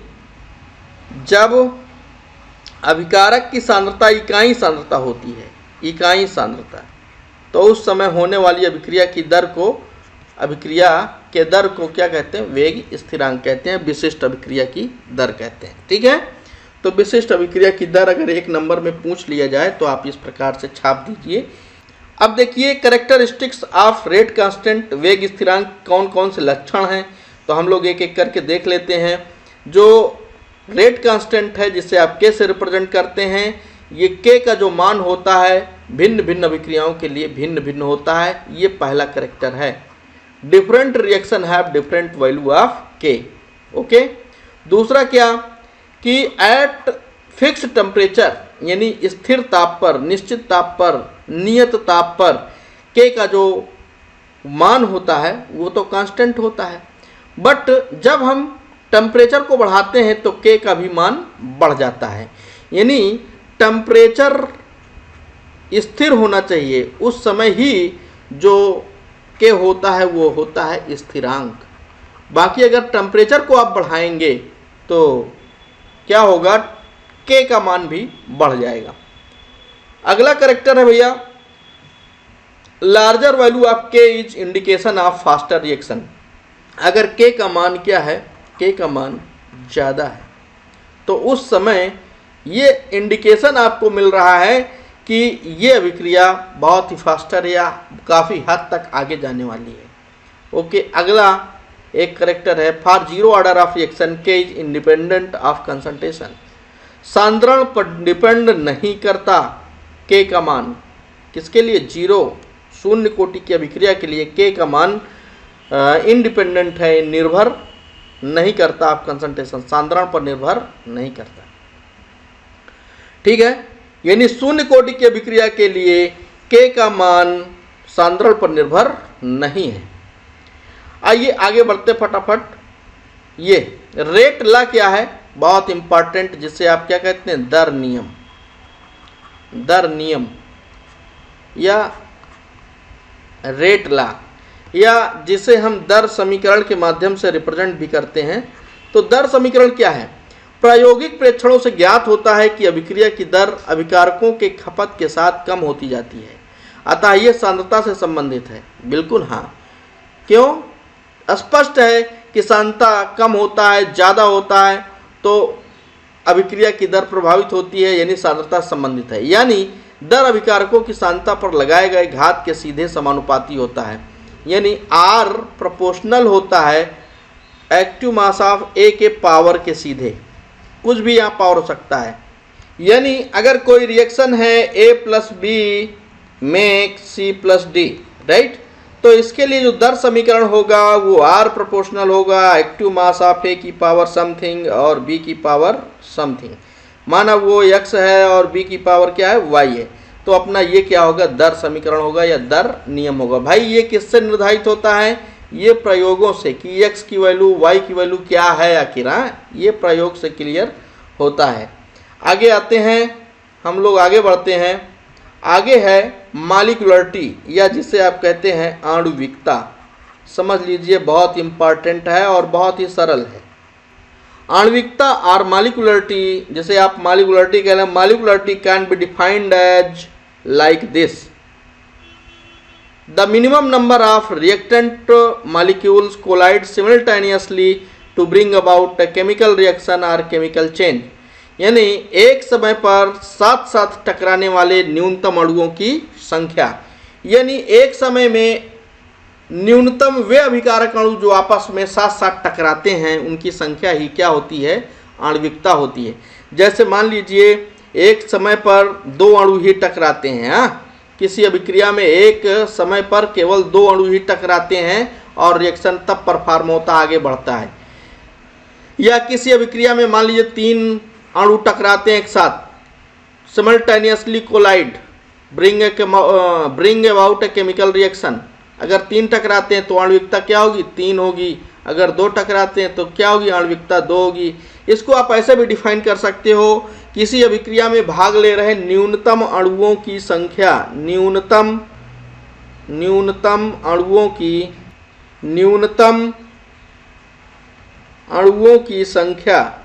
जब अभिकारक की सांद्रता इकाई सांद्रता होती है, इकाई सांद्रता, तो उस समय होने वाली अभिक्रिया की दर को, अभिक्रिया के दर को क्या कहते हैं, वेग स्थिरांक कहते हैं, विशिष्ट अभिक्रिया की दर कहते हैं, ठीक है। तो विशिष्ट अभिक्रिया की दर अगर एक नंबर में पूछ लिया जाए तो आप इस प्रकार से छाप दीजिए। अब देखिए कैरेक्टरिस्टिक्स ऑफ रेट कांस्टेंट, वेग स्थिरांक कौन कौन से लक्षण हैं, तो हम लोग एक एक करके देख लेते हैं। जो रेट कांस्टेंट है जिसे आप k से रिप्रेजेंट करते हैं, ये k का जो मान होता है भिन्न भिन्न अभिक्रियाओं के लिए भिन्न भिन्न होता है, ये पहला कैरेक्टर है। Different reaction have different value of k, okay. दूसरा क्या कि एट फिक्स टेम्परेचर, यानी स्थिर ताप पर, निश्चित ताप पर, नियत ताप पर k का जो मान होता है वो तो कांस्टेंट होता है, बट जब हम टेम्परेचर को बढ़ाते हैं तो k का भी मान बढ़ जाता है। यानी टेम्परेचर स्थिर होना चाहिए, उस समय ही जो k होता है वो होता है स्थिरांक। बाकी अगर टेम्परेचर को आप बढ़ाएंगे तो क्या होगा, k का मान भी बढ़ जाएगा। अगला कैरेक्टर है भैया, larger value of k is indication of faster reaction. अगर k का मान क्या है, k का मान ज़्यादा है, तो उस समय ये इंडिकेशन आपको मिल रहा है कि ये अभिक्रिया बहुत ही फास्टर या काफ़ी हद तक आगे जाने वाली है, ओके। अगला एक करेक्टर है, for zero order of reaction k is independent of concentration. सांद्रण पर डिपेंड नहीं करता k का मान, किसके लिए, जीरो, शून्य कोटि की अभिक्रिया के लिए k का मान इंडिपेंडेंट है, निर्भर नहीं करता आप कंसंट्रेशन, सांद्रण पर निर्भर नहीं करता, ठीक है। यानी शून्य कोटि की अभिक्रिया के लिए k का मान सांद्रण पर निर्भर नहीं है। आइए आगे बढ़ते फटाफट। ये रेट लॉ क्या है, बहुत इंपॉर्टेंट, जिसे आप क्या कहते हैं, दर नियम, दर नियम या रेट लॉ, या जिसे हम दर समीकरण के माध्यम से रिप्रेजेंट भी करते हैं। तो दर समीकरण क्या है, प्रायोगिक प्रेक्षणों से ज्ञात होता है कि अभिक्रिया की दर अभिकारकों के खपत के साथ कम होती जाती है। अतः ये सांद्रता से संबंधित है। बिल्कुल हाँ, क्यों? स्पष्ट है कि सांद्रता कम होता है, ज़्यादा होता है तो अभिक्रिया की दर प्रभावित होती है, यानी सांद्रता संबंधित है। यानी दर अभिकारकों की सांद्रता पर लगाए गए घात के सीधे समानुपाती होता है, यानी R प्रोपोर्शनल होता है एक्टिव मास ऑफ A के पावर के सीधे। कुछ भी यहाँ पावर हो सकता है, यानी अगर कोई रिएक्शन है A plus B make C plus D, right, तो इसके लिए जो दर समीकरण होगा वो R प्रोपोर्शनल होगा एक्टिव मास ऑफ A की पावर समथिंग और B की पावर समथिंग। माना वो x है और b की पावर क्या है, y है, तो अपना ये क्या होगा, दर समीकरण होगा या दर नियम होगा। भाई ये किससे निर्धारित होता है? ये प्रयोगों से कि x की वैल्यू y की वैल्यू क्या है आखिर, ये प्रयोग से क्लियर होता है। आगे आते हैं, हम लोग आगे बढ़ते हैं। आगे है मॉलिक्यूलरिटी या जिसे आप कहते हैं आणविकता। समझ लीजिए, बहुत इंपॉर्टेंट है और बहुत ही सरल है। आणविकता और मॉलिक्यूलरिटी, जैसे आप मॉलिक्यूलरिटी कह रहे हैं, molecularity can be defined as like this: the minimum number of reactant molecules collide simultaneously to bring about a chemical reaction और केमिकल चेंज। यानी एक समय पर साथ साथ टकराने वाले न्यूनतम अणुओं की संख्या, यानी एक समय में न्यूनतम वे अभिकारक अणु जो आपस में साथ साथ टकराते हैं उनकी संख्या ही क्या होती है, आणविकता होती है। जैसे मान लीजिए एक समय पर दो अणु ही टकराते हैं, किसी अभिक्रिया में एक समय पर केवल दो अणु ही टकराते हैं और रिएक्शन तब परफॉर्म होता, आगे बढ़ता है। या किसी अभिक्रिया में मान लीजिए तीन अणु टकराते हैं एक साथ, simultaneously collide bring about a chemical reaction. अगर तीन टकराते हैं तो आणविकता क्या होगी, 3 होगी। अगर दो टकराते हैं तो क्या होगी, आणविकता 2 होगी। इसको आप ऐसे भी डिफाइन कर सकते हो, किसी अभिक्रिया में भाग ले रहे न्यूनतम अणुओं की संख्या, न्यूनतम अणुओं की संख्या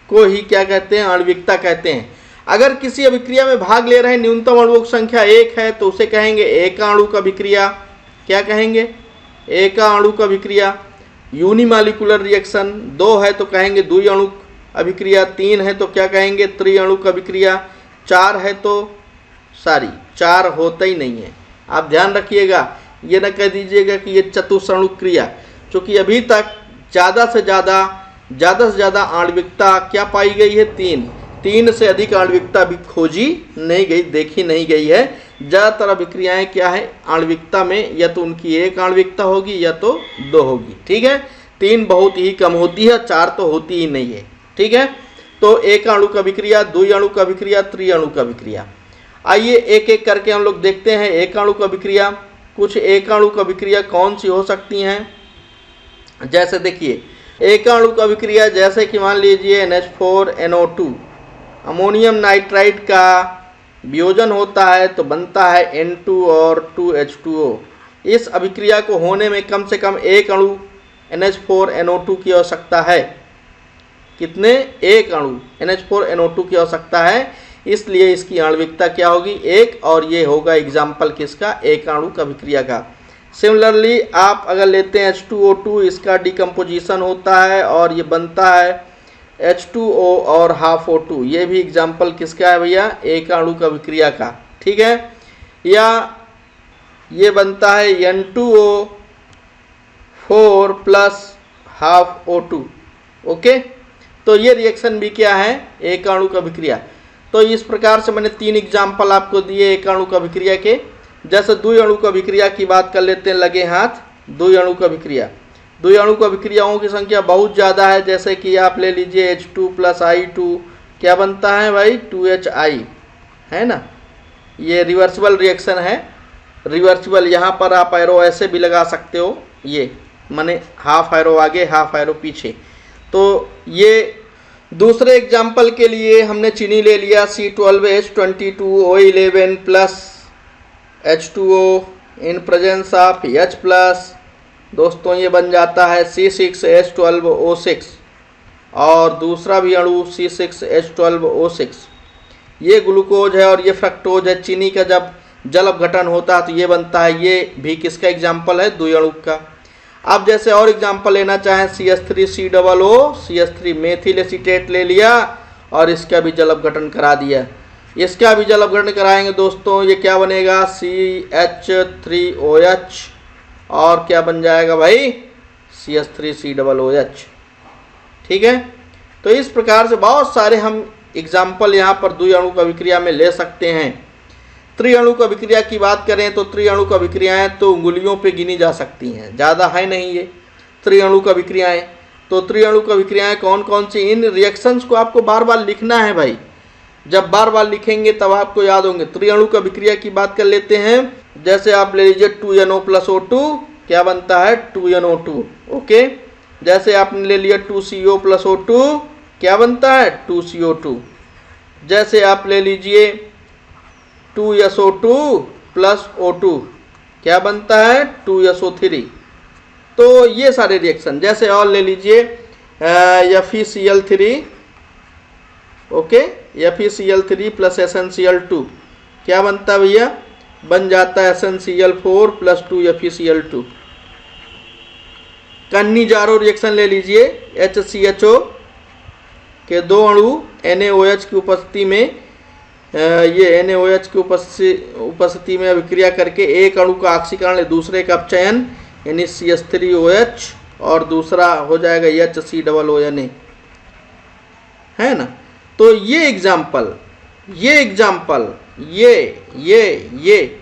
को ही क्या कहते हैं, आणविकता कहते हैं। अगर किसी अभिक्रिया में भाग ले रहे न्यूनतम अणुओं की संख्या 1 है तो उसे कहेंगे एका अणु का अभिक्रिया। क्या कहेंगे, एका अणु का अभिक्रिया। यूनिमॉलिक्यूलर रिएक्शन 2 है तो कहेंगे द्वि अणु अभिक्रिया। 3 है तो क्या कहेंगे, त्रि अणु का अभिक्रिया। 4 है तो 4 होता ही नहीं है। आप ध्यान रखिएगा, ये ना कह दीजिएगा कि ये चतुष्णु क्रिया, क्योंकि अभी तक ज़्यादा से ज़्यादा आणविकता क्या पाई गई है, 3 से अधिक आणविकता भी खोजी नहीं गई, देखी नहीं गई है। ज़्यादातर अभिक्रियाएं क्या है, आणविकता में या तो उनकी 1 आणविकता होगी या तो 2 होगी। ठीक है, 3 बहुत ही कम होती है, 4 तो होती ही नहीं है। ठीक है, तो एक अणु का अभिक्रिया, द्वि अणु का अभिक्रिया, त्रि अणु का अभिक्रिया। आइए एक एक करके हम लोग देखते हैं। एक अणु का अभिक्रिया, कुछ एक अणु का अभिक्रिया कौन सी हो सकती हैं, जैसे देखिए एक अणु का अभिक्रिया, जैसे कि मान लीजिए NH4NO2 अमोनियम नाइट्राइड का वियोजन होता है तो बनता है N2 और 2H2O। इस अभिक्रिया को होने में कम से कम एक अणु NH4NO2 की आवश्यकता है। कितने, एक अणु NH4NO2 की आवश्यकता है, इसलिए इसकी आणविकता क्या होगी, 1, और ये होगा एग्जाम्पल किसका, एक अणु का अभिक्रिया का। सिमिलरली आप अगर लेते हैं H2O2, इसका डिकम्पोजिशन होता है और ये बनता है H2O और हाफ O2। ये भी एग्जाम्पल किसका है भैया, एक अणु का अभिक्रिया का। ठीक है, या ये बनता है N2O4 plus half O2। Okay, तो ये रिएक्शन भी क्या है, एक अणु का अभिक्रिया। तो इस प्रकार से मैंने 3 एग्जाम्पल आपको दिए एक अणु का अभिक्रिया के। जैसे द्वि अणु का अभिक्रिया की बात कर लेते हैं, लगे हाथ। द्वि अणु का अभिक्रिया, द्वि अणु का अभिक्रियाओं की संख्या बहुत ज़्यादा है। जैसे कि आप ले लीजिए H2 प्लस I2, क्या बनता है भाई, 2HI, है ना। ये रिवर्सिबल रिएक्शन है, रिवर्सिबल। यहाँ पर आप एरो ऐसे भी लगा सकते हो, ये माने हाफ एरो आगे हाफ एरो पीछे। तो ये दूसरे एग्जाम्पल के लिए हमने चीनी ले लिया, C12H22O11 plus H2O in presence of H plus. दोस्तों ये बन जाता है C6H12O6, और दूसरा भी अणु C6H12O6। ये ग्लूकोज है और ये फ्रक्टोज है। चीनी का जब जल अपघटन होता है तो ये बनता है। ये भी किसका एग्जाम्पल है? द्विअणुक का। अब जैसे और एग्जाम्पल लेना चाहें, CH3COO, CH3 मेथिल एसीटेट ले लिया और इसका भी जल अपघटन करा दिया। इसका भी जल अपघटन कराएंगे दोस्तों, ये क्या बनेगा? CH3OH और क्या बन जाएगा भाई? CH3COOH। ठीक है, तो इस प्रकार से बहुत सारे हम एग्जाम्पल यहाँ पर द्विअणुक अभिक्रिया में ले सकते हैं। त्रिअणुक अभिक्रिया की बात करें तो त्रिअणुक अभिक्रियाएं तो उंगलियों पे गिनी जा सकती हैं, ज़्यादा है नहीं ये त्रिअणुक अभिक्रियाएं। तो त्रिअणुक अभिक्रियाएं कौन कौन सी? इन रिएक्शंस को आपको बार बार लिखना है भाई, जब बार बार लिखेंगे तब आपको याद होंगे। त्रिअणुक अभिक्रिया की बात कर लेते हैं। जैसे आप ले लीजिए 2NO+O2, क्या बनता है? 2NO2। ओके, जैसे आपने ले लिया 2CO+O2, क्या बनता है? 2CO2। जैसे आप ले लीजिए 2SO2+O2, क्या बनता है? 2SO3। तो ये सारे रिएक्शन। जैसे और ले लीजिए FeCl3, ओके, FeCl3+SnCl2, क्या बनता है भैया? बन जाता है SnCl4+2FeCl2। कन्नी-जारो रिएक्शन ले लीजिए, HCHO के दो अणु NaOH की उपस्थिति में, ये NaOH की उपस्थिति में अभिक्रिया करके एक अणु का ऑक्सीकरण ले दूसरे का अपचयन, यानी CH3OH और दूसरा हो जाएगा HCOONA, है ना। तो ये एग्जाम्पल,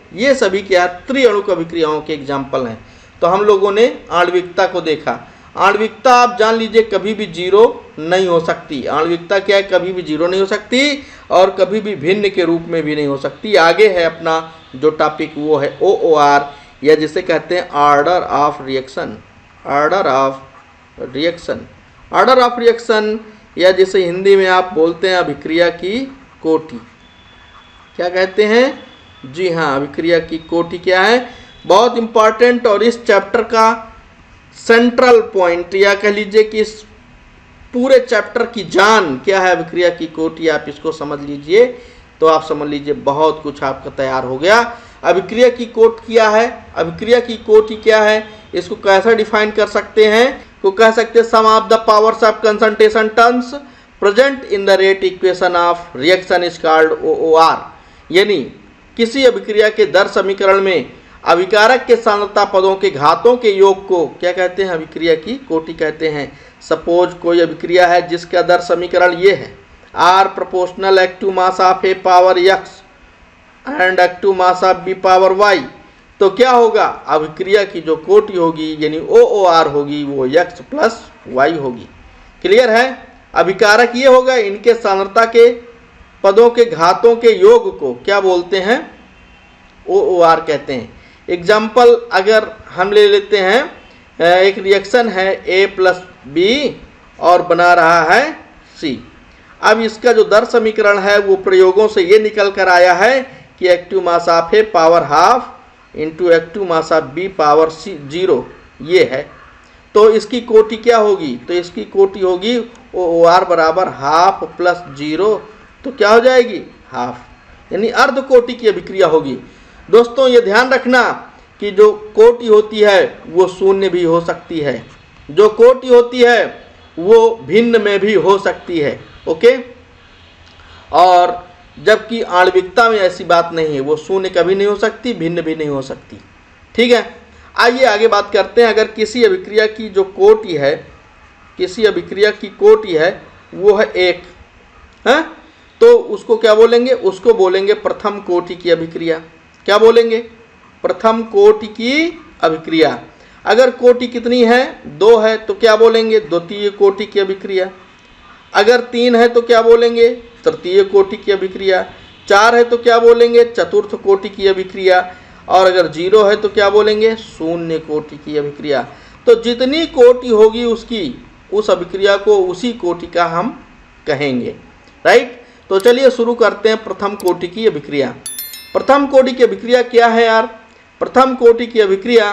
ये सभी क्या? त्रिअणुक अभिक्रियाओं के एग्जाम्पल हैं। तो हम लोगों ने आणविकता को देखा। आणविकता आप जान लीजिए कभी भी जीरो नहीं हो सकती। आणविकता क्या है? कभी भी जीरो नहीं हो सकती और कभी भी भिन्न के रूप में भी नहीं हो सकती। आगे है अपना जो टॉपिक, वो है OOR, या जिसे कहते हैं order of reaction. Order of reaction, या जिसे हिंदी में आप बोलते हैं अभिक्रिया की कोटि। क्या कहते हैं? जी हाँ, अभिक्रिया की कोटि क्या है? बहुत इंपॉर्टेंट और इस चैप्टर का सेंट्रल पॉइंट, या कह लीजिए कि इस पूरे चैप्टर की जान क्या है? अभिक्रिया की कोटि। आप इसको समझ लीजिए तो आप समझ लीजिए बहुत कुछ आपका तैयार हो गया। अभिक्रिया की कोट क्या है? अभिक्रिया की कोटि क्या है? इसको कैसे डिफाइन कर सकते हैं? तो कह सकते हैं sum of the powers of concentration terms present in the rate equation of reaction is called OOR। यानी किसी अभिक्रिया के दर समीकरण में अभिकारक के सांद्रता पदों के घातों के योग को क्या कहते हैं? अभिक्रिया की कोटि कहते हैं। सपोज कोई अभिक्रिया है जिसका दर समीकरण ये है, R proportional active mass of A power X and active mass of B power Y। तो क्या होगा? अभिक्रिया की जो कोटि होगी यानी OOR होगी वो X प्लस Y होगी। क्लियर है? अभिकारक ये होगा, इनके सांद्रता के पदों के घातों के योग को क्या बोलते हैं? OOR कहते हैं। एग्जाम्पल अगर हम ले लेते हैं, एक रिएक्शन है A+B और बना रहा है C। अब इसका जो दर समीकरण है वो प्रयोगों से ये निकल कर आया है कि active mass of A power half into active mass of B power 0 ये है। तो इसकी कोटि क्या होगी? तो इसकी कोटि होगी OOR बराबर हाफ प्लस 0, तो क्या हो जाएगी? हाफ, यानी अर्ध कोटि की अभिक्रिया होगी। दोस्तों ये ध्यान रखना कि जो कोटि होती है वो शून्य भी हो सकती है, जो कोटि होती है वो भिन्न में भी हो सकती है। ओके, और जबकि आणविकता में ऐसी बात नहीं है, वो शून्य कभी नहीं हो सकती, भिन्न भी नहीं हो सकती। ठीक है, आइए आगे बात करते हैं। अगर किसी अभिक्रिया की जो कोटि है, किसी अभिक्रिया की कोटि है वो है 1 है, तो उसको क्या बोलेंगे? उसको बोलेंगे प्रथम कोटि की अभिक्रिया। क्या बोलेंगे? प्रथम कोटि की अभिक्रिया। अगर कोटि कितनी है? 2 है, तो क्या बोलेंगे? द्वितीय कोटि की अभिक्रिया। अगर 3 है तो क्या बोलेंगे? तृतीय कोटि की अभिक्रिया। 4 है तो क्या बोलेंगे? चतुर्थ कोटि की अभिक्रिया। और अगर 0 है तो क्या बोलेंगे? शून्य कोटि की अभिक्रिया। तो जितनी कोटि होगी उसकी, उस अभिक्रिया को उसी कोटि का हम कहेंगे। राइट, तो चलिए शुरू करते हैं प्रथम कोटि की अभिक्रिया। प्रथम कोटि की अभिक्रिया क्या है यार? प्रथम कोटि की अभिक्रिया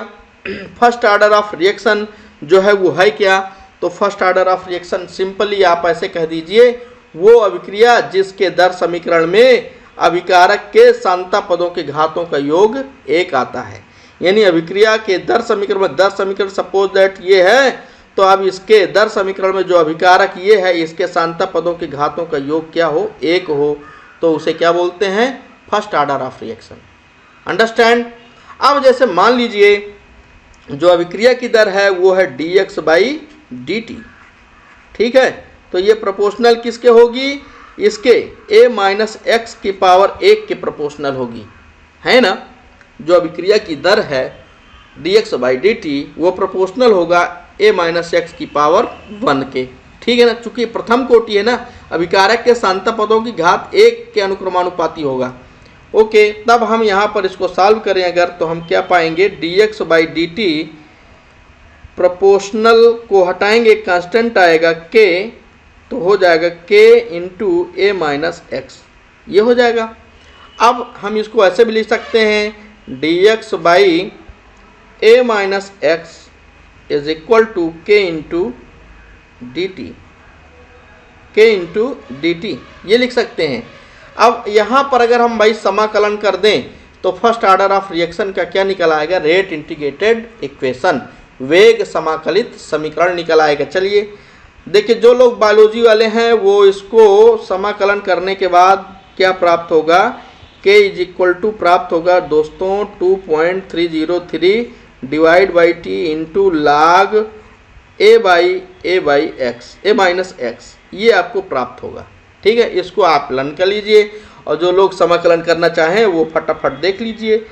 फर्स्ट ऑर्डर ऑफ रिएक्शन जो है वो है क्या? तो first order of reaction simply आप ऐसे कह दीजिए वो अभिक्रिया जिसके दर समीकरण में अभिकारक के सांता पदों के घातों का योग 1 आता है। यानी अभिक्रिया के दर समीकरण में, दर समीकरण सपोज दैट ये है, तो अब इसके दर समीकरण में जो अभिकारक ये है, इसके सांता पदों के घातों का योग क्या हो, 1 हो, तो उसे क्या बोलते हैं, first order of reaction. Understand. अब जैसे मान लीजिए जो अभिक्रिया की दर है वो है dx/dt, ठीक है, तो ये प्रोपोर्शनल किसके होगी, इसके a-x की पावर 1 के प्रोपोर्शनल होगी, है ना। जो अभिक्रिया की दर है dx/dt वो प्रोपोर्शनल होगा a-x की पावर 1 के, ठीक है ना। चूंकि प्रथम कोटि है ना, अभिकारक के सांता पदों की घात 1 के अनुक्रमानुपाती होगा। ओके, तब हम यहाँ पर इसको सॉल्व करें अगर, तो हम क्या पाएंगे, dx/dt प्रोपोर्शनल को हटाएंगे, कांस्टेंट आएगा k, तो हो जाएगा k इंटू a-x, ये हो जाएगा। अब हम इसको ऐसे भी लिख सकते हैं dx/a-x is equal to k into dt, ये लिख सकते हैं। अब यहाँ पर अगर हम भाई समाकलन कर दें तो फर्स्ट ऑर्डर ऑफ रिएक्शन का क्या निकल आएगा, रेट इंटीग्रेटेड इक्वेशन, वेग समाकलित समीकरण निकल आएगा। चलिए देखिए, जो लोग बायोलॉजी वाले हैं वो इसको समाकलन करने के बाद क्या प्राप्त होगा, k इज इक्वल टू प्राप्त होगा दोस्तों 2.303 divide by t into log a/x, ये आपको प्राप्त होगा, ठीक है। इसको आप लर्न कर लीजिए, और जो लोग समाकलन करना चाहें वो फटाफट देख लीजिए।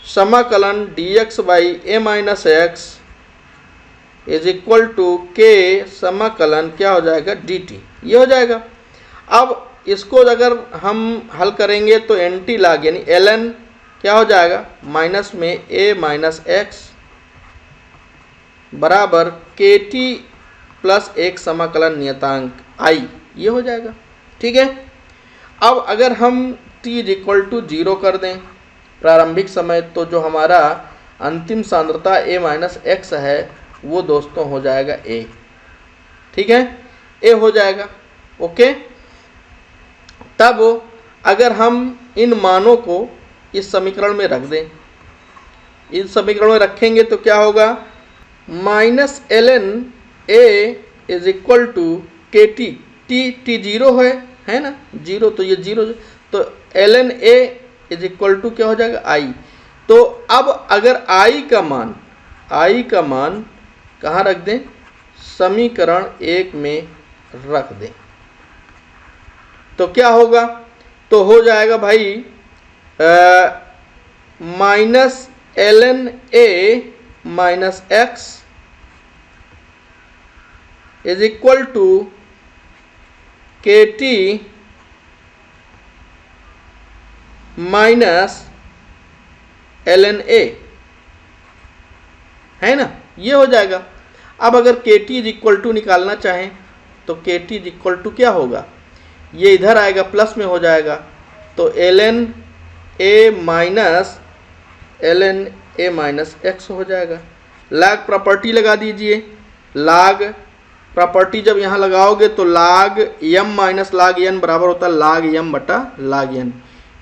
समाकलन dx/a-x is equal to k समाकलन क्या हो जाएगा, dt, ये हो जाएगा। अब इसको अगर हम हल करेंगे तो एंटी लॉग यानी ln क्या हो जाएगा, माइनस में a-x बराबर kt प्लस 1 समाकलन नियतांक i, ये हो जाएगा, ठीक है। अब अगर हम t इज इक्वल टू 0 कर दें प्रारंभिक समय, तो जो हमारा अंतिम सांद्रता a-x है वो दोस्तों हो जाएगा a, ठीक है, a हो जाएगा। ओके, तब अगर हम इन मानों को इस समीकरण में रख दें, इस समीकरण में रखेंगे तो क्या होगा, minus ln a is equal to kt, t 0 है ना, 0, तो ये 0, तो ln a is equal to क्या हो जाएगा, i। तो अब अगर i का मान कहाँ रख दें, समीकरण 1 में रख दें, तो क्या होगा, तो हो जाएगा भाई minus ln a minus x is equal to kt minus ln a, है ना, ये हो जाएगा। अब अगर kt इज इक्वल टू निकालना चाहें तो kt इज इक्वल टू क्या होगा, ये इधर आएगा प्लस में हो जाएगा, तो ln a माइनस x हो जाएगा। log प्रॉपर्टी लगा दीजिए, log प्रॉपर्टी जब यहाँ लगाओगे तो log m minus log n बराबर होता है log m बटा log n,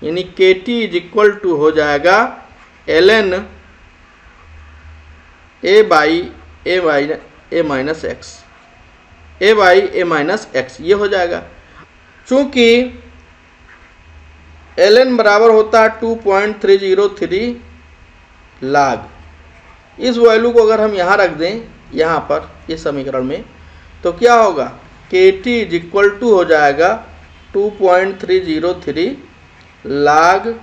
यानी kt इज इक्वल टू हो जाएगा ln a by a minus x, ये हो जाएगा। चूंकि ln बराबर होता है 2.303 log, इस वैल्यू को अगर हम यहाँ रख दें, यहाँ पर इस समीकरण में, तो क्या होगा, kt इज इक्वल टू हो जाएगा 2.303 log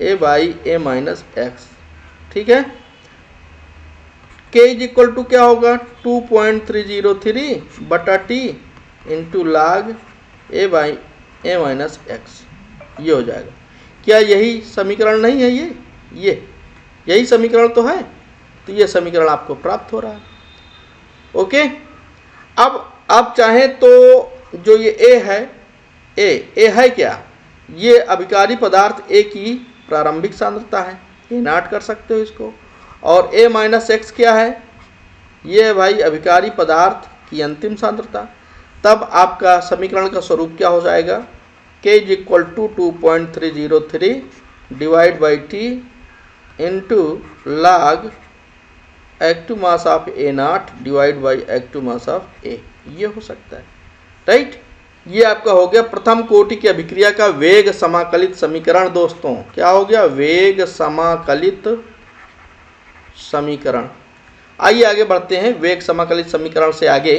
a by a minus x, ठीक है। k इज इक्वल टू क्या होगा, 2.303 बटा t into log a by a minus x, ये हो जाएगा। क्या यही समीकरण नहीं है, ये यही समीकरण तो है, तो ये समीकरण आपको प्राप्त हो रहा है। ओके, अब आप चाहें तो जो ये a है, a है क्या, ये अभिकारी पदार्थ A की प्रारंभिक सांद्रता है, ये नोट कर सकते हो इसको, और a माइनस x क्या है, ये है भाई अभिकारी पदार्थ की अंतिम सांद्रता। तब आपका समीकरण का स्वरूप क्या हो जाएगा, k is equal to 2.303 divide by T into log active mass of A naught divide by active mass of A, ये हो सकता है, राइट। ये आपका हो गया प्रथम कोटि की अभिक्रिया का वेग समाकलित समीकरण। दोस्तों क्या हो गया, वेग समाकलित समीकरण। आइए आगे बढ़ते हैं वेग समाकलित समीकरण से आगे।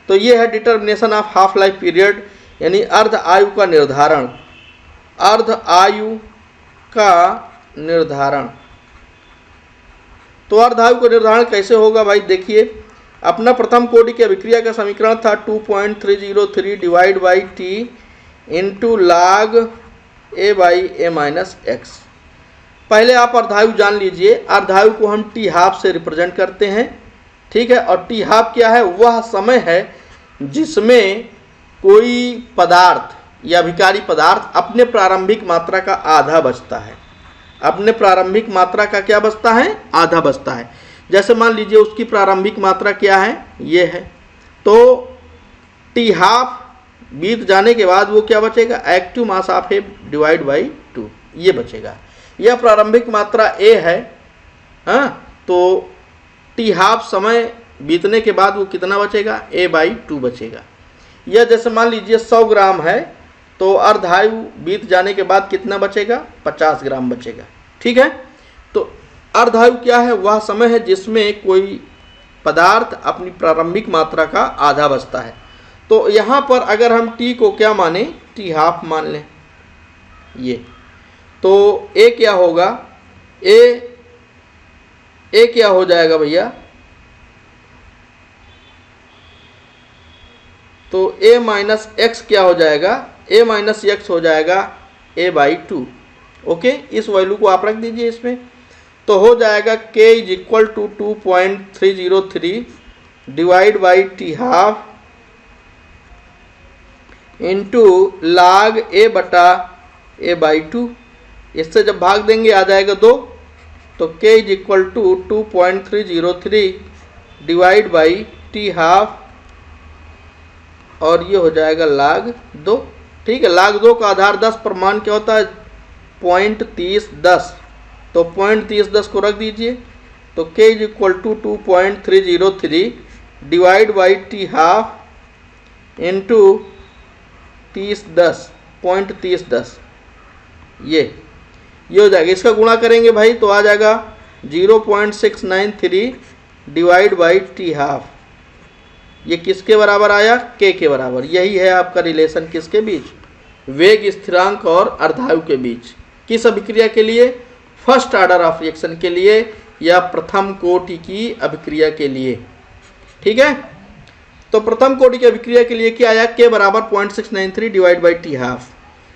तो ये है determination of half life period, यानी अर्ध आयु का निर्धारण। अर्ध आयु का निर्धारण, तो अर्ध आयु का निर्धारण कैसे होगा भाई, देखिए अपना प्रथम कोटि की अभिक्रिया का समीकरण था 2.303 divide by T into log A by A minus x. पहले आप अर्धायु जान लीजिए, अर्धायु को हम टी हाफ से रिप्रेजेंट करते हैं, ठीक है। और टी हाफ क्या है, वह समय है जिसमें कोई पदार्थ या अभिकारी पदार्थ अपने प्रारंभिक मात्रा का आधा बचता है। अपने प्रारंभिक मात्रा का क्या बचता है, आधा बचता है। जैसे मान लीजिए उसकी प्रारंभिक मात्रा क्या है, ये है, तो टी हाफ बीत जाने के बाद वो क्या बचेगा, active mass of A divide by 2, ये बचेगा। यह प्रारंभिक मात्रा ए है, हाँ, तो टी हाफ समय बीतने के बाद वो कितना बचेगा, ए बाई 2 बचेगा। यह जैसे मान लीजिए 100 ग्राम है, तो अर्धायु बीत जाने के बाद कितना बचेगा, 50 ग्राम बचेगा, ठीक है। तो अर्धायु क्या है, वह समय है जिसमें कोई पदार्थ अपनी प्रारंभिक मात्रा का आधा बचता है। तो यहाँ पर अगर हम टी को क्या माने, टी हाफ मान लें, ये तो ए क्या होगा, ए क्या हो जाएगा भैया, तो ए माइनस एक्स क्या हो जाएगा, ए माइनस एक्स हो जाएगा ए बाई 2, ओके। इस वैल्यू को आप रख दीजिए इसमें, तो हो जाएगा k is equal to 2.303 divide by T half into log A बटा ए बाई 2। इससे जब भाग देंगे आ जाएगा 2, तो k is equal to 2.303 divide by T half, और ये हो जाएगा log 2, ठीक है। log 2 का आधार 10 पर मान क्या होता है, 0.3010, तो 0.3010 को रख दीजिए, तो k is equal to 2.303 divide by T half into 3010, 0.3010, ये हो जाएगा। इसका गुणा करेंगे भाई तो आ जाएगा 0.693 डिवाइड बाई टी हाफ। ये किसके बराबर आया, k के बराबर। यही है आपका रिलेशन किसके बीच, वेग स्थिरांक और अर्धायु के बीच। किस अभिक्रिया के लिए, फर्स्ट ऑर्डर ऑफ रिएक्शन के लिए या प्रथम कोटि की अभिक्रिया के लिए, ठीक है। तो प्रथम कोटि की अभिक्रिया के लिए क्या आया, k बराबर 0.693 डिवाइड बाई टी हाफ।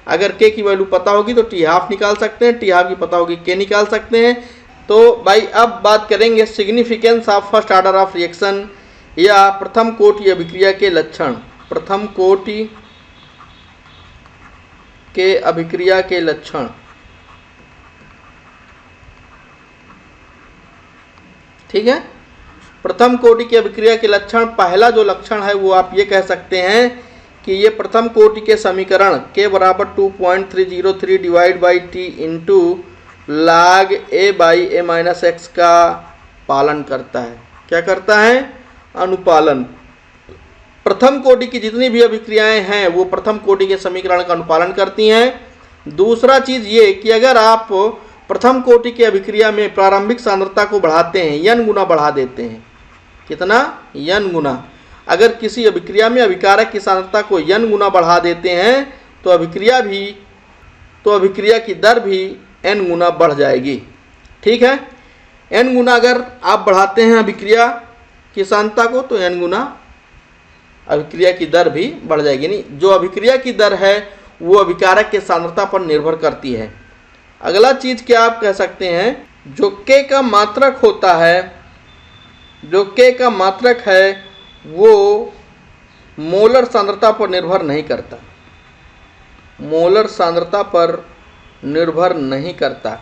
अगर k की वैल्यू पता होगी तो टी हाफ निकाल सकते हैं, टी हाफ की पता होगी k निकाल सकते हैं। तो भाई अब बात करेंगे significance of first order of reaction या प्रथम कोटि अभिक्रिया के लक्षण। प्रथम कोटि के अभिक्रिया के लक्षण, ठीक है। प्रथम कोटि की अभिक्रिया के लक्षण, पहला जो लक्षण है वो आप ये कह सकते हैं कि ये प्रथम कोटि के समीकरण k बराबर 2.303 divide by T into log A by A minus x का पालन करता है। क्या करता है, अनुपालन। प्रथम कोटि की जितनी भी अभिक्रियाएं हैं वो प्रथम कोटि के समीकरण का अनुपालन करती हैं। दूसरा चीज ये कि अगर आप प्रथम कोटि की अभिक्रिया में प्रारंभिक सांद्रता को बढ़ाते हैं, n गुना बढ़ा देते हैं, कितना, n गुना। अगर किसी अभिक्रिया में अभिकारक की सांद्रता को n गुना बढ़ा देते हैं तो अभिक्रिया की दर भी n गुना बढ़ जाएगी, ठीक है। n गुना अगर आप बढ़ाते हैं अभिक्रिया की सांद्रता को तो n गुना अभिक्रिया की दर भी बढ़ जाएगी। नहीं, जो अभिक्रिया की दर है वो अभिकारक के सांद्रता पर निर्भर करती है। अगला चीज क्या आप कह सकते हैं, जो k का मात्रक होता है, जो k का मात्रक है वो मोलर सांद्रता पर निर्भर नहीं करता, मोलर सांद्रता पर निर्भर नहीं करता।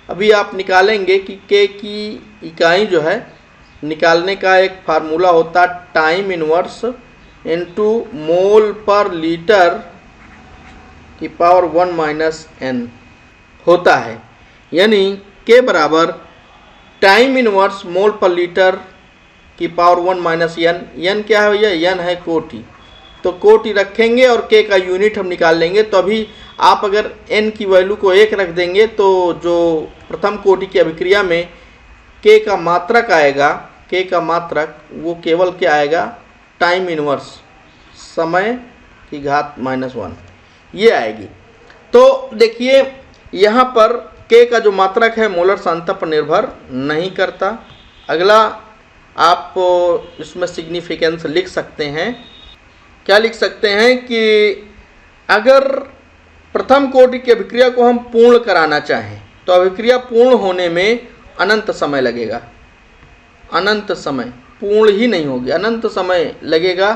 अभी आप निकालेंगे कि k की इकाई जो है, निकालने का एक फार्मूला होता है टाइम इनवर्स इंटू मोल पर लीटर की पावर 1 माइनस n होता है। यानी K बराबर टाइम इनवर्स मोल पर लीटर की पावर 1 माइनस n। n क्या है भैया? n है कोटि। तो कोटि रखेंगे और K का यूनिट हम निकाल लेंगे। तो अभी आप अगर n की वैल्यू को 1 रख देंगे तो जो प्रथम कोटि की अभिक्रिया में K का मात्रक आएगा, K का मात्रक वो केवल क्या आएगा? टाइम इनवर्स, समय की घात -1 ये आएगी। तो देखिए यहाँ पर K का जो मात्रक है मोलर सांद्रता पर निर्भर नहीं करता। अगला आप इसमें सिग्निफिकेंस लिख सकते हैं। क्या लिख सकते हैं कि अगर प्रथम कोटि की अभिक्रिया को हम पूर्ण कराना चाहें तो अभिक्रिया पूर्ण होने में अनंत समय लगेगा। अनंत समय, पूर्ण ही नहीं होगी, अनंत समय लगेगा,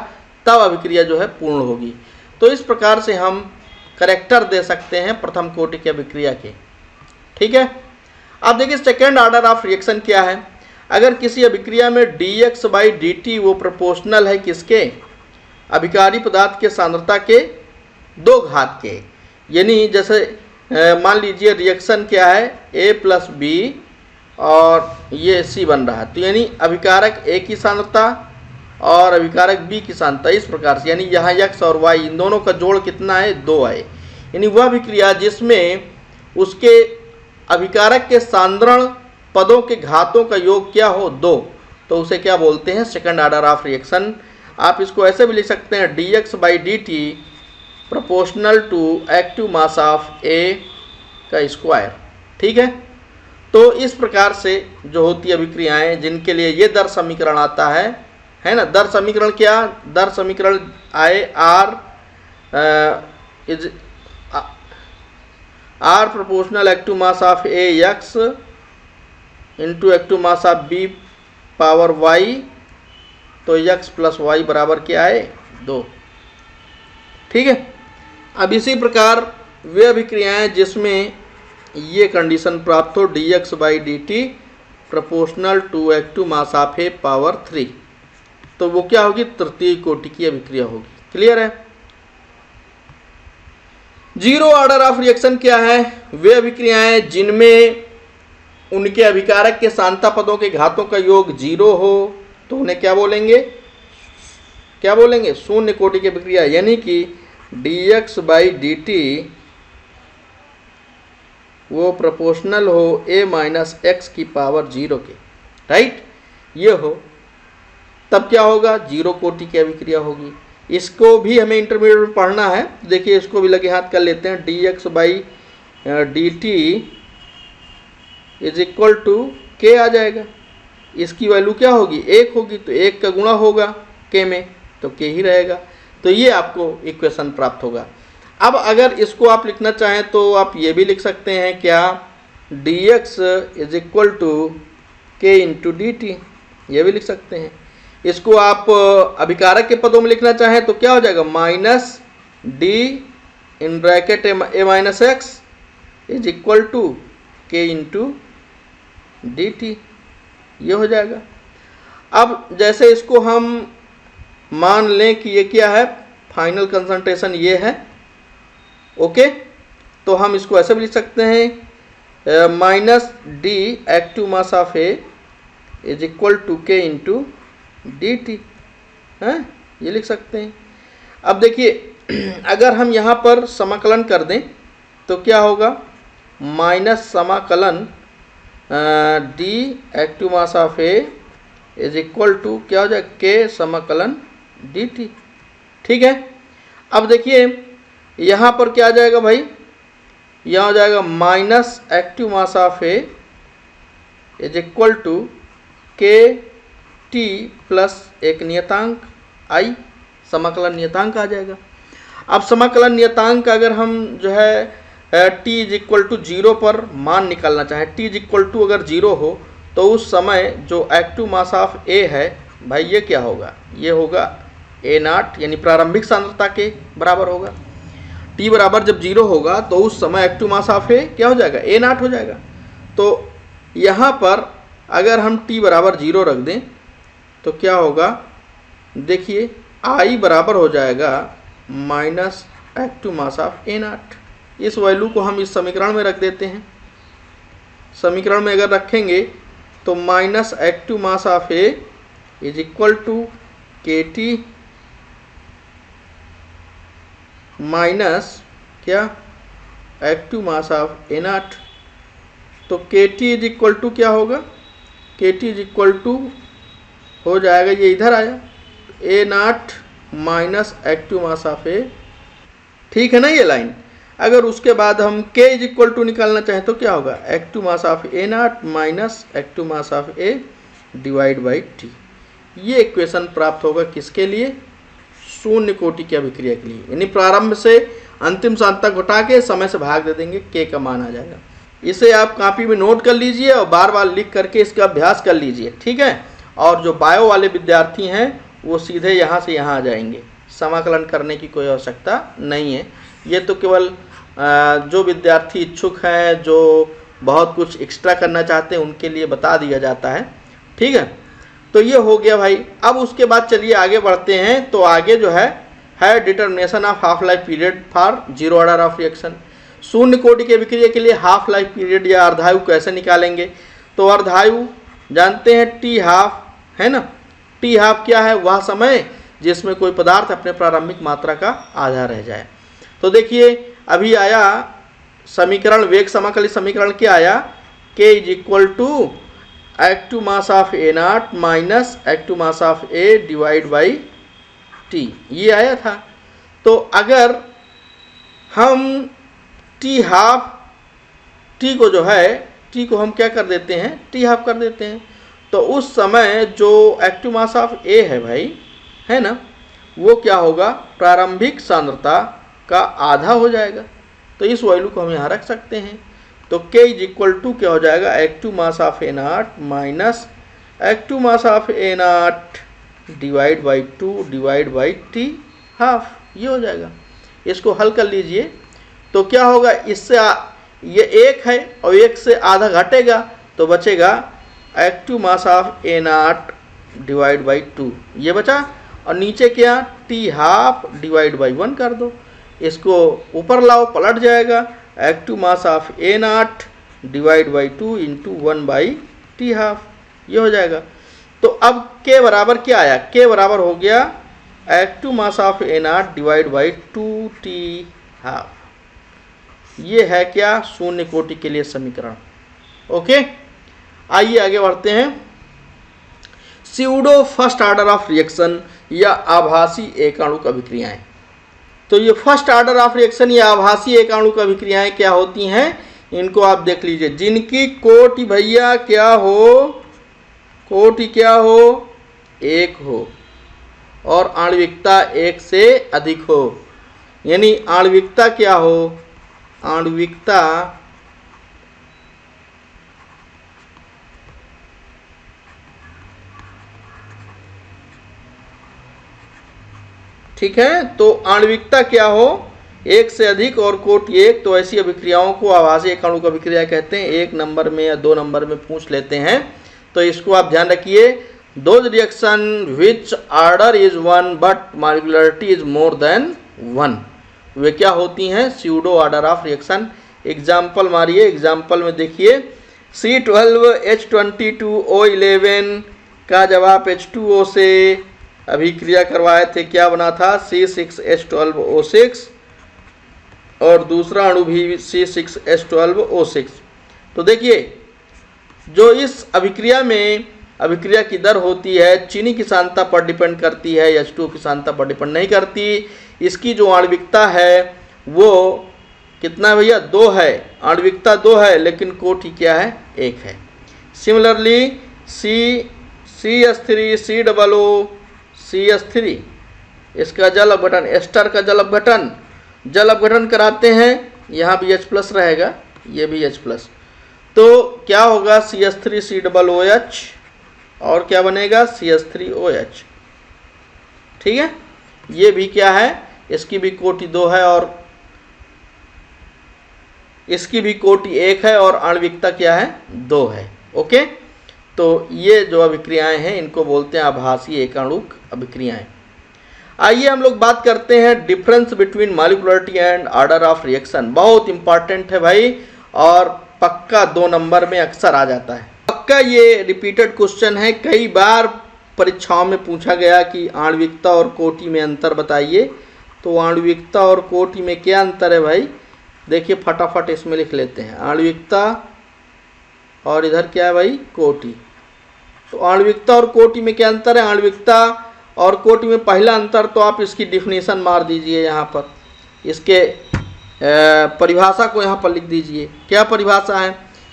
तब अभिक्रिया जो है पूर्ण होगी। तो इस प्रकार से हम करेक्टर दे सकते हैं प्रथम कोटि की अभिक्रिया के। ठीक है। अब देखिए सेकेंड ऑर्डर ऑफ रिएक्शन क्या है। अगर किसी अभिक्रिया में dx/dt वो प्रोपोर्शनल है किसके? अभिकारी पदार्थ के सांद्रता के 2 घात के। यानी जैसे मान लीजिए रिएक्शन क्या है? A + B और ये C बन रहा है। तो यानी अभिकारक A की सांद्रता और अभिकारक B की सांद्रता इस प्रकार से, यानी यहाँ x और y इन दोनों का जोड़ कितना है? 2 आए। यानी वह अभिक्रिया जिसमें उसके अभिकारक के सांद्रण पदों के घातों का योग क्या हो? 2, तो उसे क्या बोलते हैं? Second order of reaction. आप इसको ऐसे भी लिख सकते हैं dx/dt proportional to active mass of A का स्क्वायर। ठीक है। तो इस प्रकार से जो होती है अभिक्रियाएं जिनके लिए ये दर समीकरण आता है ना। दर समीकरण क्या? दर समीकरण आए R proportional active mass of A x into active mass of B power y। तो x + y बराबर क्या है? 2। ठीक है। अब इसी प्रकार वे अभिक्रियाएं जिसमें ये कंडीशन प्राप्त हो dx/dt proportional to active mass of A power 3, तो वो क्या होगी? तृतीय कोटि की अभिक्रिया होगी। क्लियर है। जीरो ऑर्डर ऑफ रिएक्शन क्या है? वे अभिक्रियाएं जिनमें उनके अभिकारक के सांद्रता पदों के घातों का योग 0 हो, तो उन्हें क्या बोलेंगे? क्या बोलेंगे? शून्य कोटि की अभिक्रिया। यानी कि dx/dt वो प्रोपोर्शनल हो A - x की पावर 0 के, राइट, ये हो, तब क्या होगा? 0 कोटि की अभिक्रिया होगी। इसको भी हमें इंटरमीडिएट में पढ़ना है। देखिए इसको भी लगे हाथ कर लेते हैं। dx/dt = K आ जाएगा। इसकी वैल्यू क्या होगी? 1 होगी, तो 1 का गुणा होगा K में, तो K ही रहेगा। तो ये आपको इक्वेशन प्राप्त होगा। अब अगर इसको आप लिखना चाहें तो आप ये भी लिख सकते हैं क्या? dx = K × dt, ये भी लिख सकते हैं। इसको आप अभिकारक के पदों में लिखना चाहें तो क्या हो जाएगा? -d in bracket A - x = K × dt, ये हो जाएगा। अब जैसे इसको हम मान लें कि ये क्या है? फाइनल कंसंट्रेशन ये है। ओके, तो हम इसको ऐसे भी लिख सकते हैं -d active mass of A = K × dt है, ये लिख सकते हैं। अब देखिए अगर हम यहाँ पर समाकलन कर दें तो क्या होगा? माइनस समाकलन d active mass of A = क्या हो जाएगा? K समाकलन dt। ठीक है। अब देखिए यहाँ पर क्या आ जाएगा भाई? यहाँ हो जाएगा minus active mass of A = K t plus एक नियतांक I, समाकलन नियतांक आ जाएगा। अब समाकलन नियतांक अगर हम जो है t = 0 पर मान निकालना चाहें, t = अगर 0 हो तो उस समय जो एक्टिव मास ऑफ A है भाई ये क्या होगा? ये होगा A0, यानी प्रारंभिक सांद्रता के बराबर होगा। t बराबर जब 0 होगा तो उस समय एक्टिव मास ऑफ A क्या हो जाएगा? A0 हो जाएगा। तो यहाँ पर अगर हम t बराबर 0 रख दें तो क्या होगा? देखिए I बराबर हो जाएगा minus active mass of A0। इस वैल्यू को हम इस समीकरण में रख देते हैं। समीकरण में अगर रखेंगे तो minus active mass of A is equal to KT minus क्या एक्टिव मास ऑफ A0। तो KT इज इक्वल टू क्या होगा, KT इज इक्वल टू हो जाएगा, ये इधर आया A0 minus active mass of A। ठीक है ना ये लाइन। अगर उसके बाद हम K इज इक्वल टू निकालना चाहें तो क्या होगा, active mass of A0 minus active mass of A divide by T। ये इक्वेशन प्राप्त होगा किसके लिए, शून्य कोटि की अभिक्रिया के लिए। यानी प्रारंभ से अंतिम स्थान तक घटा के समय से भाग दे देंगे, K का मान आ जाएगा। इसे आप कॉपी में नोट कर लीजिए और बार बार लिख करके इसका अभ्यास कर लीजिए, ठीक है। और जो बायो वाले विद्यार्थी हैं वो सीधे यहाँ से यहाँ आ जाएंगे, समाकलन करने की कोई आवश्यकता नहीं है। ये तो केवल जो विद्यार्थी इच्छुक हैं, जो बहुत कुछ एक्स्ट्रा करना चाहते हैं, उनके लिए बता दिया जाता है, ठीक है। तो ये हो गया भाई। अब उसके बाद चलिए आगे बढ़ते हैं। तो आगे जो है determination of half life period for zero order of reaction. शून्य कोटि के अभिक्रिया के लिए हाफ लाइफ पीरियड या अर्धायु कैसे निकालेंगे। तो अर्धायु जानते हैं T हाफ है ना। T हाफ क्या है, वह समय जिसमें कोई पदार्थ अपने प्रारंभिक मात्रा का आधा रह जाए। तो देखिए अभी आया समीकरण, वेग समाकलित समीकरण क्या आया, K is equal to active mass of A0 minus active mass of A divide by T, ये आया था। तो अगर हम T हाफ, T को जो है, T को हम क्या कर देते हैं, T हाफ कर देते हैं, तो उस समय जो एक्टिव मास ऑफ A है भाई, है ना, वो क्या होगा, प्रारंभिक सांद्रता का आधा हो जाएगा। तो इस वैल्यू को हम यहाँ रख सकते हैं। तो K इज इक्वल टू क्या हो जाएगा, active mass of A0 minus active mass of A0 divide by 2 divide by T half, ये हो जाएगा। इसको हल कर लीजिए तो क्या होगा, इससे ये एक है और एक से आधा घटेगा तो बचेगा active mass of A0 divide by 2, ये बचा। और नीचे क्या, T हाफ डिवाइड बाई 1 कर दो, इसको ऊपर लाओ पलट जाएगा, active mass of A0 divide by 2 into 1 by T half, ये हो जाएगा। तो अब K बराबर क्या आया, K बराबर हो गया active mass of A0 divide by 2T half. ये है क्या, शून्य कोटि के लिए समीकरण। ओके, आइए आगे बढ़ते हैं। Pseudo first order of reaction या आभासी एकाणुक अभिक्रियाएं। तो ये फर्स्ट ऑर्डर ऑफ रिएक्शन या आभासी एकाणुक अभिक्रियाएं क्या होती हैं, इनको आप देख लीजिए। जिनकी कोटि भैया क्या हो, कोटि क्या हो, 1 हो और आणविकता 1 से अधिक हो। यानी आणविकता क्या हो, आणविकता ठीक है, तो आणविकता क्या हो, 1 से अधिक और कोटि 1, तो ऐसी अभिक्रियाओं को आभासी एकाणुक अभिक्रिया कहते हैं। 1 नंबर में या 2 नंबर में पूछ लेते हैं, तो इसको आप ध्यान रखिए। Those reaction which order is 1 but molecularity is more than 1, वे क्या होती हैं, pseudo order of reaction. Example मारिए, एग्जाम्पल में देखिए C12H22O11 का जब आप H2O से अभिक्रिया करवाए थे क्या बना था, C6H12O6 और दूसरा अणु भी C6H12O6। तो देखिए जो इस अभिक्रिया में अभिक्रिया की दर होती है चीनी की सांद्रता पर डिपेंड करती है, H2O की सांद्रता पर डिपेंड नहीं करती। इसकी जो आणविकता है वो कितना भैया, 2 है, आणविकता 2 है, लेकिन कोटि क्या है, 1 है। सिमिलरली CH3COO, इसका जल अपघटन, एस्टर का जल अपघटन कराते हैं, यहाँ भी H+ रहेगा, ये भी H+। तो क्या होगा, CH3COOH और क्या बनेगा, CH3OH। ठीक है, ये भी क्या है, इसकी भी कोटि 2 है और इसकी भी कोटि 1 है और आणविकता क्या है, 2 है। ओके, तो ये जो अभिक्रियाएं हैं इनको बोलते हैं आभासी एकाणुक अभिक्रियाएं। आइए हम लोग बात करते हैं difference between molecularity and order of reaction. बहुत इंपॉर्टेंट है भाई, और पक्का 2 नंबर में अक्सर आ जाता है, पक्का ये रिपीटेड क्वेश्चन है। कई बार परीक्षाओं में पूछा गया कि आणविकता और कोटि में अंतर बताइए। तो आणविकता और कोटि में क्या अंतर है भाई, देखिए फटाफट इसमें लिख लेते हैं। आणविकता और इधर क्या है भाई, कोटि। तो आणविकता और कोटि में क्या अंतर है, आणविकता और कोटि में पहला अंतर तो आप इसकी डिफिनीशन मार दीजिए यहाँ पर, इसके परिभाषा को यहाँ पर लिख दीजिए। क्या परिभाषा है,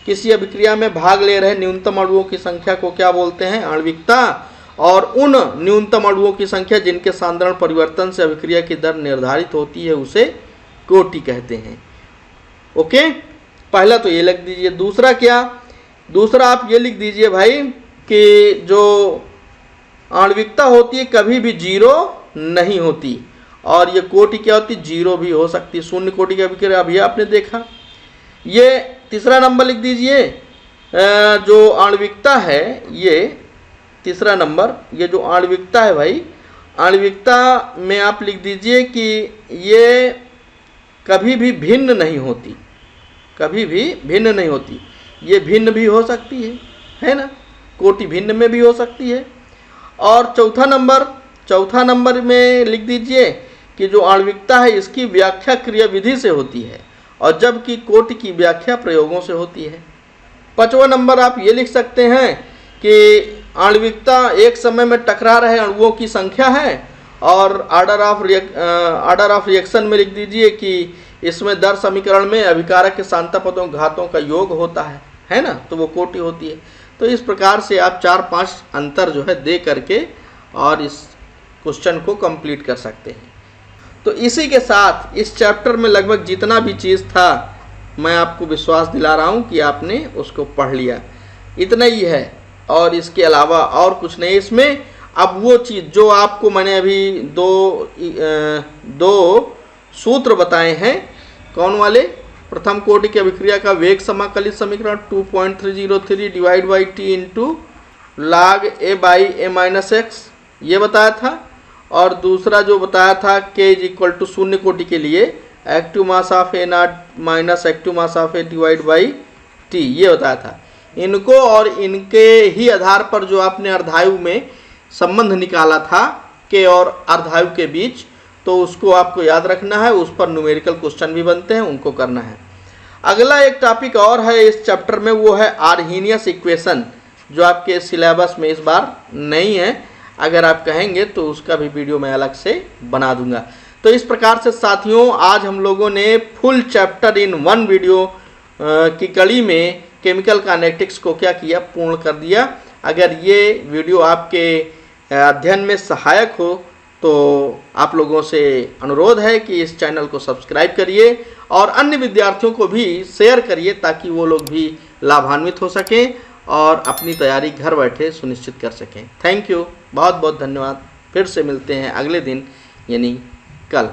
किसी अभिक्रिया में भाग ले रहे न्यूनतम अणुओं की संख्या को क्या बोलते हैं, आणविकता, और उन न्यूनतम अणुओं की संख्या जिनके सांद्रण परिवर्तन से अभिक्रिया की दर निर्धारित होती है उसे कोटि कहते हैं। ओके, पहला तो ये लिख दीजिए। दूसरा क्या, दूसरा आप ये लिख दीजिए भाई कि जो आणविकता होती है कभी भी 0 नहीं होती, और ये कोटि क्या होती है, 0 भी हो सकती है, शून्य कोटि की अभिक्रिया अभी आपने देखा। ये तीसरा नंबर लिख दीजिए, जो आणविकता है, ये तीसरा नंबर, ये जो आणविकता है भाई, आणविकता में आप लिख दीजिए कि ये कभी भी भिन्न नहीं होती, कभी भी भिन्न नहीं होती। ये भिन्न भी हो सकती है ना, कोटि भिन्न में भी हो सकती है। और चौथा नंबर में लिख दीजिए कि जो आणविकता है इसकी व्याख्या क्रियाविधि से होती है, और जबकि कोटि की व्याख्या प्रयोगों से होती है। 5वां नंबर आप ये लिख सकते हैं कि आणविकता एक समय में टकरा रहे अणुओं की संख्या है, और ऑर्डर ऑफ रिएक्शन में लिख दीजिए कि इसमें दर समीकरण में अभिकारक के सांता घातों का योग होता है ना, तो वो कोटि होती है। तो इस प्रकार से आप 4-5 अंतर जो है दे करके और इस क्वेश्चन को कंप्लीट कर सकते हैं। तो इसी के साथ इस चैप्टर में लगभग जितना भी चीज़ था मैं आपको विश्वास दिला रहा हूँ कि आपने उसको पढ़ लिया, इतना ही है, और इसके अलावा और कुछ नहीं इसमें। अब वो चीज़ जो आपको मैंने अभी दो सूत्र बताए हैं, कौन वाले, प्रथम कोटि की अभिक्रिया का वेग समाकलित समीकरण 2.303 divide by T into log a by a minus x, ये बताया था। और दूसरा जो बताया था k इज इक्वल टू शून्य कोटि के लिए active mass of A not minus active mass of A divide by T, ये बताया था। इनको और इनके ही आधार पर जो आपने अर्धायु में संबंध निकाला था के और अर्धायु के बीच, तो उसको आपको याद रखना है। उस पर न्यूमेरिकल क्वेश्चन भी बनते हैं, उनको करना है। अगला एक टॉपिक और है इस चैप्टर में, वो है आर्हीनियस इक्वेशन, जो आपके सिलेबस में इस बार नहीं है। अगर आप कहेंगे तो उसका भी वीडियो मैं अलग से बना दूंगा। तो इस प्रकार से साथियों आज हम लोगों ने फुल चैप्टर इन 1 वीडियो की कड़ी में केमिकल काइनेटिक्स को क्या किया, पूर्ण कर दिया। अगर ये वीडियो आपके अध्ययन में सहायक हो तो आप लोगों से अनुरोध है कि इस चैनल को सब्सक्राइब करिए और अन्य विद्यार्थियों को भी शेयर करिए, ताकि वो लोग भी लाभान्वित हो सकें और अपनी तैयारी घर बैठे सुनिश्चित कर सकें। थैंक यू, बहुत बहुत धन्यवाद। फिर से मिलते हैं अगले दिन यानी कल।